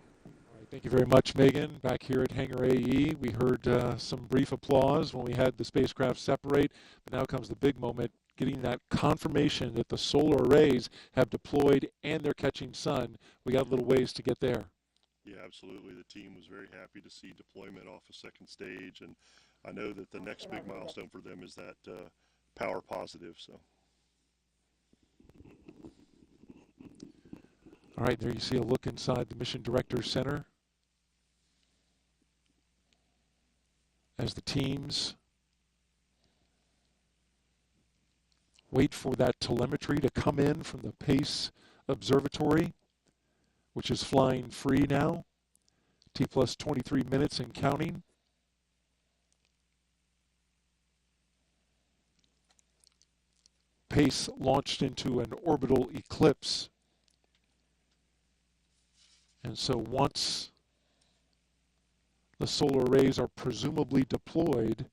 Thank you very much, Megan. Back here at Hangar AE, we heard some brief applause when we had the spacecraft separate, but now comes the big moment, getting that confirmation that the solar arrays have deployed and they're catching sun. We got a little ways to get there. Yeah, absolutely. The team was very happy to see deployment off a second stage, and I know that the next big milestone for them is that power positive. So. All right, there you see a look inside the Mission Director's Center as the teams wait for that telemetry to come in from the PACE Observatory, which is flying free now, T plus 23 minutes and counting. PACE launched into an orbital eclipse. And so once the solar arrays are presumably deployed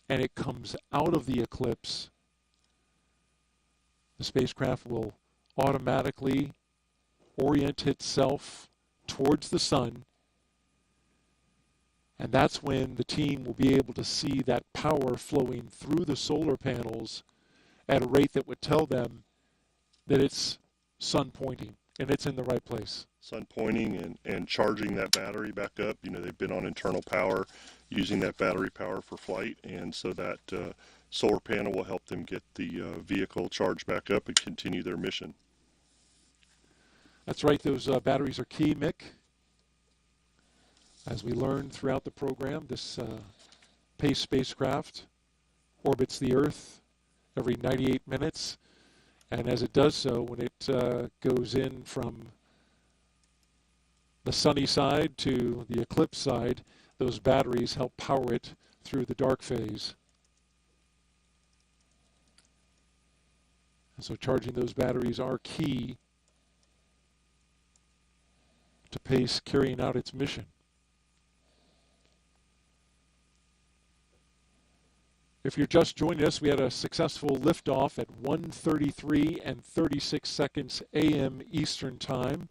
and it comes out of the eclipse, the spacecraft will automatically orient itself towards the sun, and that's when the team will be able to see that power flowing through the solar panels at a rate that would tell them that it's sun pointing and it's in the right place. Sun pointing and charging that battery back up. You know, they've been on internal power, using that battery power for flight, and so that solar panel will help them get the vehicle charged back up and continue their mission. That's right, those batteries are key, Mick. As we learned throughout the program, this PACE spacecraft orbits the Earth every 98 minutes, and as it does so, when it goes in from the sunny side to the eclipse side, those batteries help power it through the dark phase. And so charging those batteries are key to PACE carrying out its mission. If you're just joining us, we had a successful liftoff at 1:33 and 36 seconds a.m. Eastern Time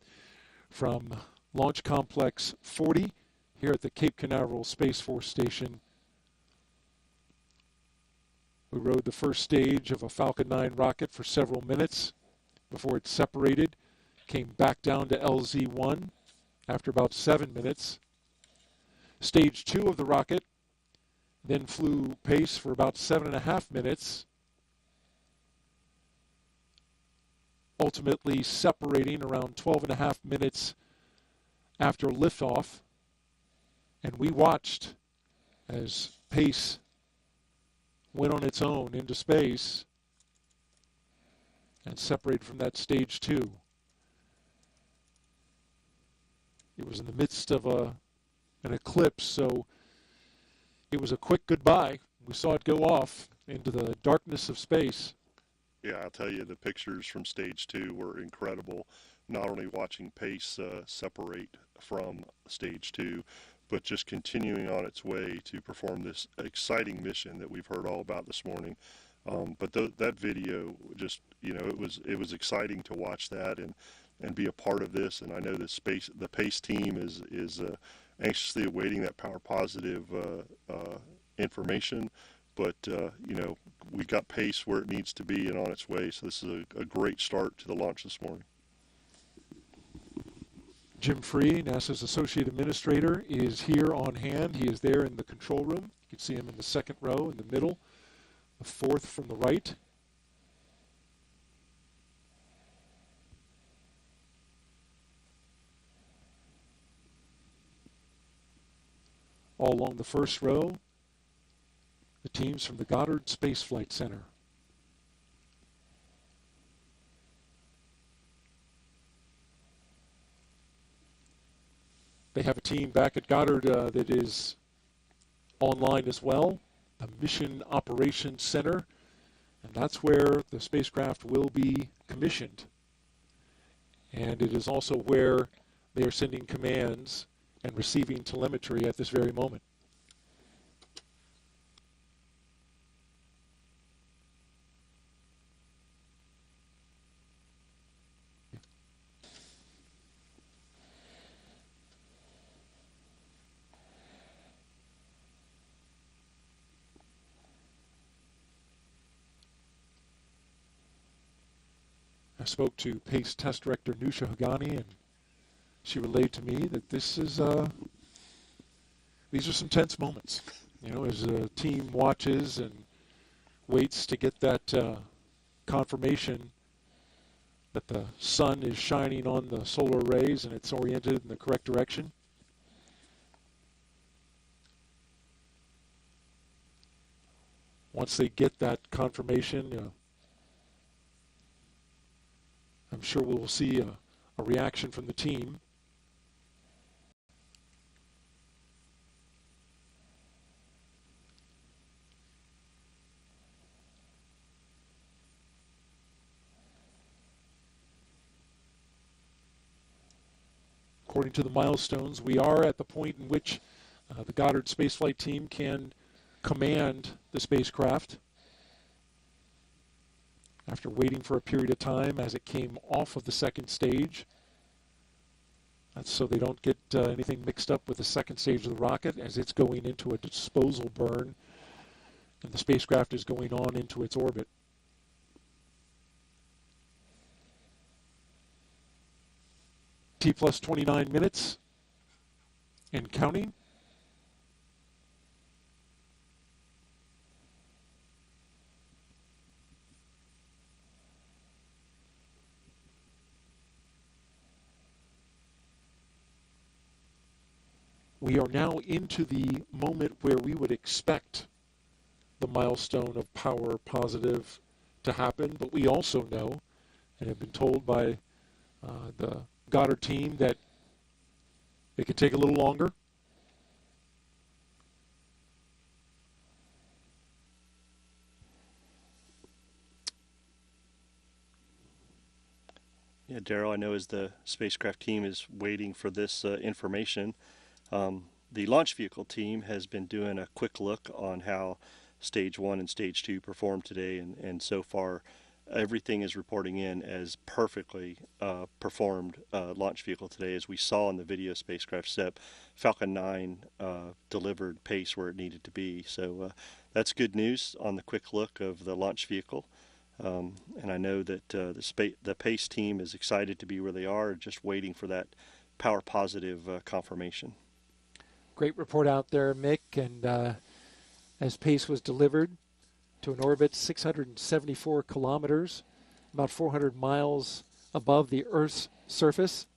from Launch Complex 40 here at the Cape Canaveral Space Force Station. We rode the first stage of a Falcon 9 rocket for several minutes before it separated, came back down to LZ-1 after about 7 minutes. Stage 2 of the rocket then flew PACE for about 7.5 minutes, ultimately separating around 12.5 minutes after liftoff. And we watched as PACE went on its own into space and separated from that stage 2. It was in the midst of an eclipse, so it was a quick goodbye. We saw it go off into the darkness of space. Yeah, I'll tell you, the pictures from stage 2 were incredible. not only watching PACE separate from Stage 2, but just continuing on its way to perform this exciting mission that we've heard all about this morning. But that video, just, you know, it was exciting to watch that and be a part of this. And I know the PACE team is anxiously awaiting that power positive information. But, you know, we got PACE where it needs to be and on its way. So this is a great start to the launch this morning. Jim Free, NASA's Associate Administrator, is here on hand. He is there in the control room. You can see him in the second row in the middle, the fourth from the right. All along the first row, the teams from the Goddard Space Flight Center. They have a team back at Goddard that is online as well, the Mission Operations Center, and that's where the spacecraft will be commissioned. And it is also where they are sending commands and receiving telemetry at this very moment. I spoke to PACE Test Director Nusha Hagani, and she relayed to me that this is these are some tense moments. You know, as a team watches and waits to get that confirmation that the sun is shining on the solar arrays and it's oriented in the correct direction. Once they get that confirmation, you know, I'm sure we'll see a reaction from the team. According to the milestones, we are at the point in which the Goddard spaceflight team can command the spacecraft after waiting for a period of time as it came off of the second stage. That's so they don't get anything mixed up with the second stage of the rocket as it's going into a disposal burn and the spacecraft is going on into its orbit. T plus 29 minutes and counting. We are now into the moment where we would expect the milestone of power positive to happen, but we also know and have been told by the Goddard team that it could take a little longer. Yeah, Daryl, I know as the spacecraft team is waiting for this information, the launch vehicle team has been doing a quick look on how Stage 1 and Stage 2 performed today, and so far everything is reporting in as perfectly performed launch vehicle today. As we saw in the video spacecraft step, Falcon 9 delivered PACE where it needed to be. So that's good news on the quick look of the launch vehicle. And I know that the PACE team is excited to be where they are, just waiting for that power positive confirmation. Great report out there, Mick. And as PACE was delivered to an orbit 674 kilometers, about 400 miles above the Earth's surface.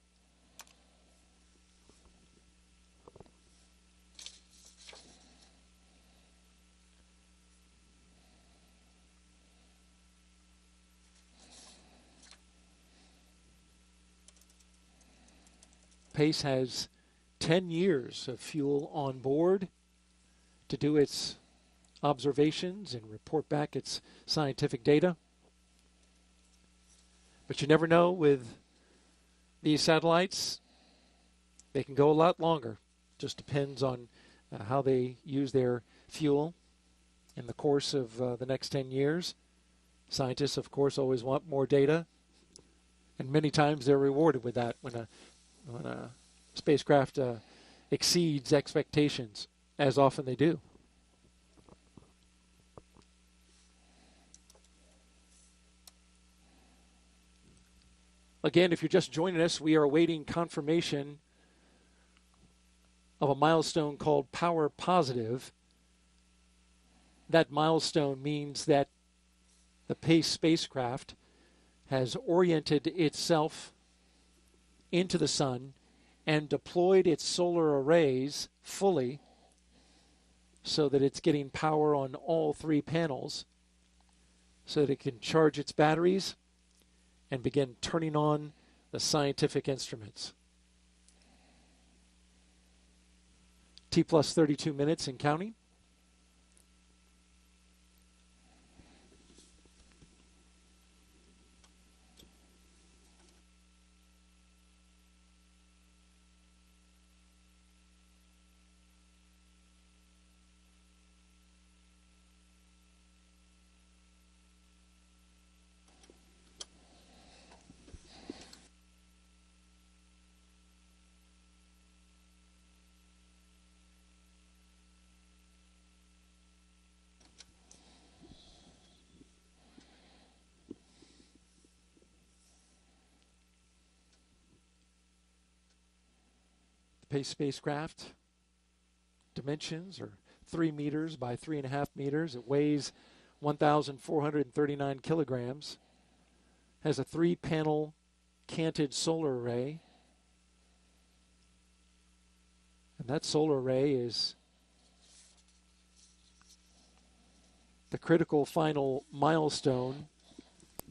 PACE has 10 years of fuel on board to do its observations and report back its scientific data. But you never know with these satellites, they can go a lot longer. Just depends on how they use their fuel in the course of the next 10 years. Scientists, of course, always want more data, and many times they're rewarded with that when a spacecraft exceeds expectations, as often they do. Again, if you're just joining us, we are awaiting confirmation of a milestone called power positive. That milestone means that the PACE spacecraft has oriented itself into the sun and deployed its solar arrays fully so that it's getting power on all 3 panels so that it can charge its batteries and begin turning on the scientific instruments. T plus 32 minutes and counting. PACE spacecraft dimensions are 3 meters by 3.5 meters. It weighs 1,439 kilograms. Has a 3-panel canted solar array. And that solar array is the critical final milestone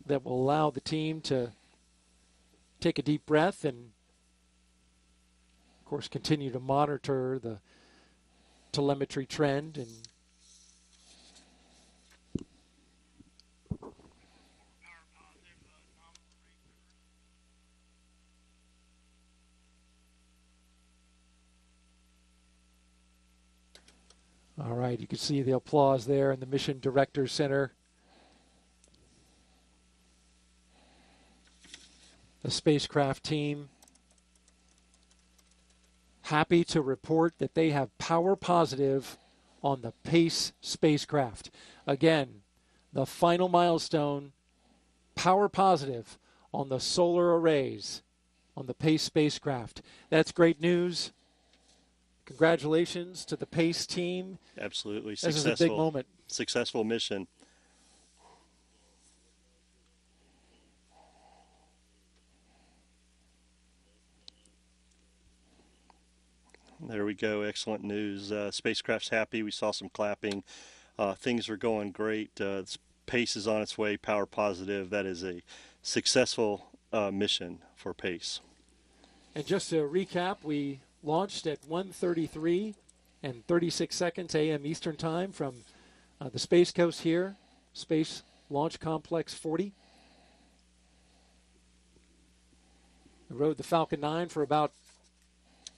that will allow the team to take a deep breath and, of course, continue to monitor the telemetry trend. And all right, you can see the applause there in the Mission Director Center. The spacecraft team happy to report that they have power positive on the PACE spacecraft. Again, the final milestone, power positive on the solar arrays on the PACE spacecraft. That's great news. Congratulations to the PACE team. Absolutely. This is a big moment. Successful mission. There we go. Excellent news. Spacecraft's happy. We saw some clapping. Things are going great. PACE is on its way. Power positive. That is a successful mission for PACE. And just to recap, we launched at 1:33 and 36 seconds a.m. Eastern Time from the Space Coast here, Space Launch Complex 40. We rode the Falcon 9 for about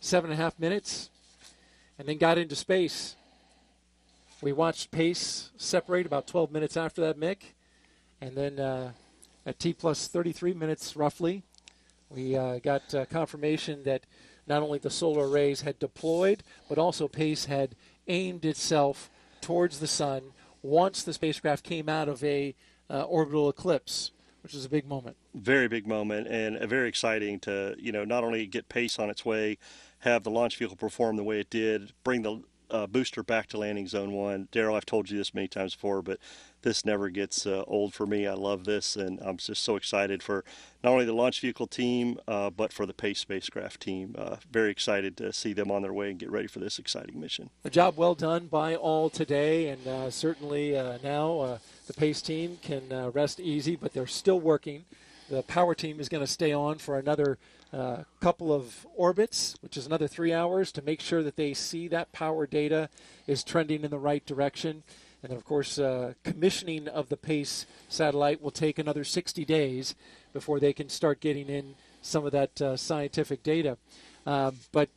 7.5 minutes and then got into space. We watched PACE separate about 12 minutes after that, Mick. And then at T plus 33 minutes roughly, we got confirmation that not only the solar arrays had deployed, but also PACE had aimed itself towards the sun once the spacecraft came out of a orbital eclipse, which is a big moment. Very big moment, and very exciting to, not only get PACE on its way, have the launch vehicle perform the way it did, bring the booster back to landing zone 1. Daryl, I've told you this many times before, but this never gets old for me. I love this, and I'm just so excited for not only the launch vehicle team, but for the PACE spacecraft team. Very excited to see them on their way and get ready for this exciting mission. A job well done by all today, and certainly now the PACE team can rest easy, but they're still working. The power team is going to stay on for another couple of orbits, which is another 3 hours, to make sure that they see that power data is trending in the right direction. And then, of course, commissioning of the PACE satellite will take another 60 days before they can start getting in some of that scientific data. But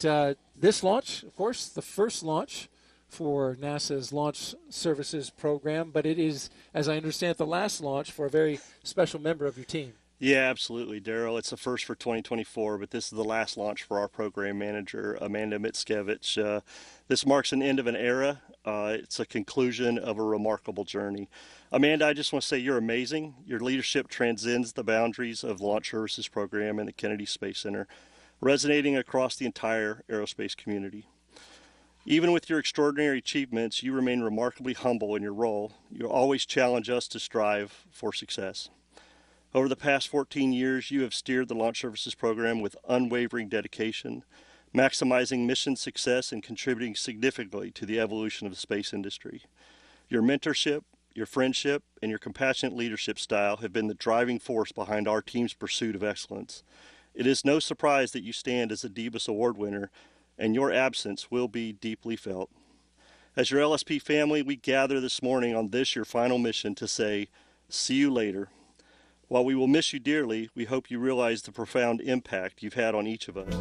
this launch, of course, the first launch for NASA's Launch Services program, but it is, as I understand it, the last launch for a very special member of your team. Yeah, absolutely, Daryl. It's the first for 2024, but this is the last launch for our program manager, Amanda Mickiewicz. This marks an end of an era. It's a conclusion of a remarkable journey. Amanda, I just want to say you're amazing. Your leadership transcends the boundaries of the Launch Services program and the Kennedy Space Center, resonating across the entire aerospace community. Even with your extraordinary achievements, you remain remarkably humble in your role. You always challenge us to strive for success. Over the past 14 years, you have steered the Launch Services program with unwavering dedication, maximizing mission success and contributing significantly to the evolution of the space industry. Your mentorship, your friendship, and your compassionate leadership style have been the driving force behind our team's pursuit of excellence. It is no surprise that you stand as a DBUS Award winner, and your absence will be deeply felt. As your LSP family, we gather this morning on this, your final mission, to say, see you later. While we will miss you dearly, we hope you realize the profound impact you've had on each of us.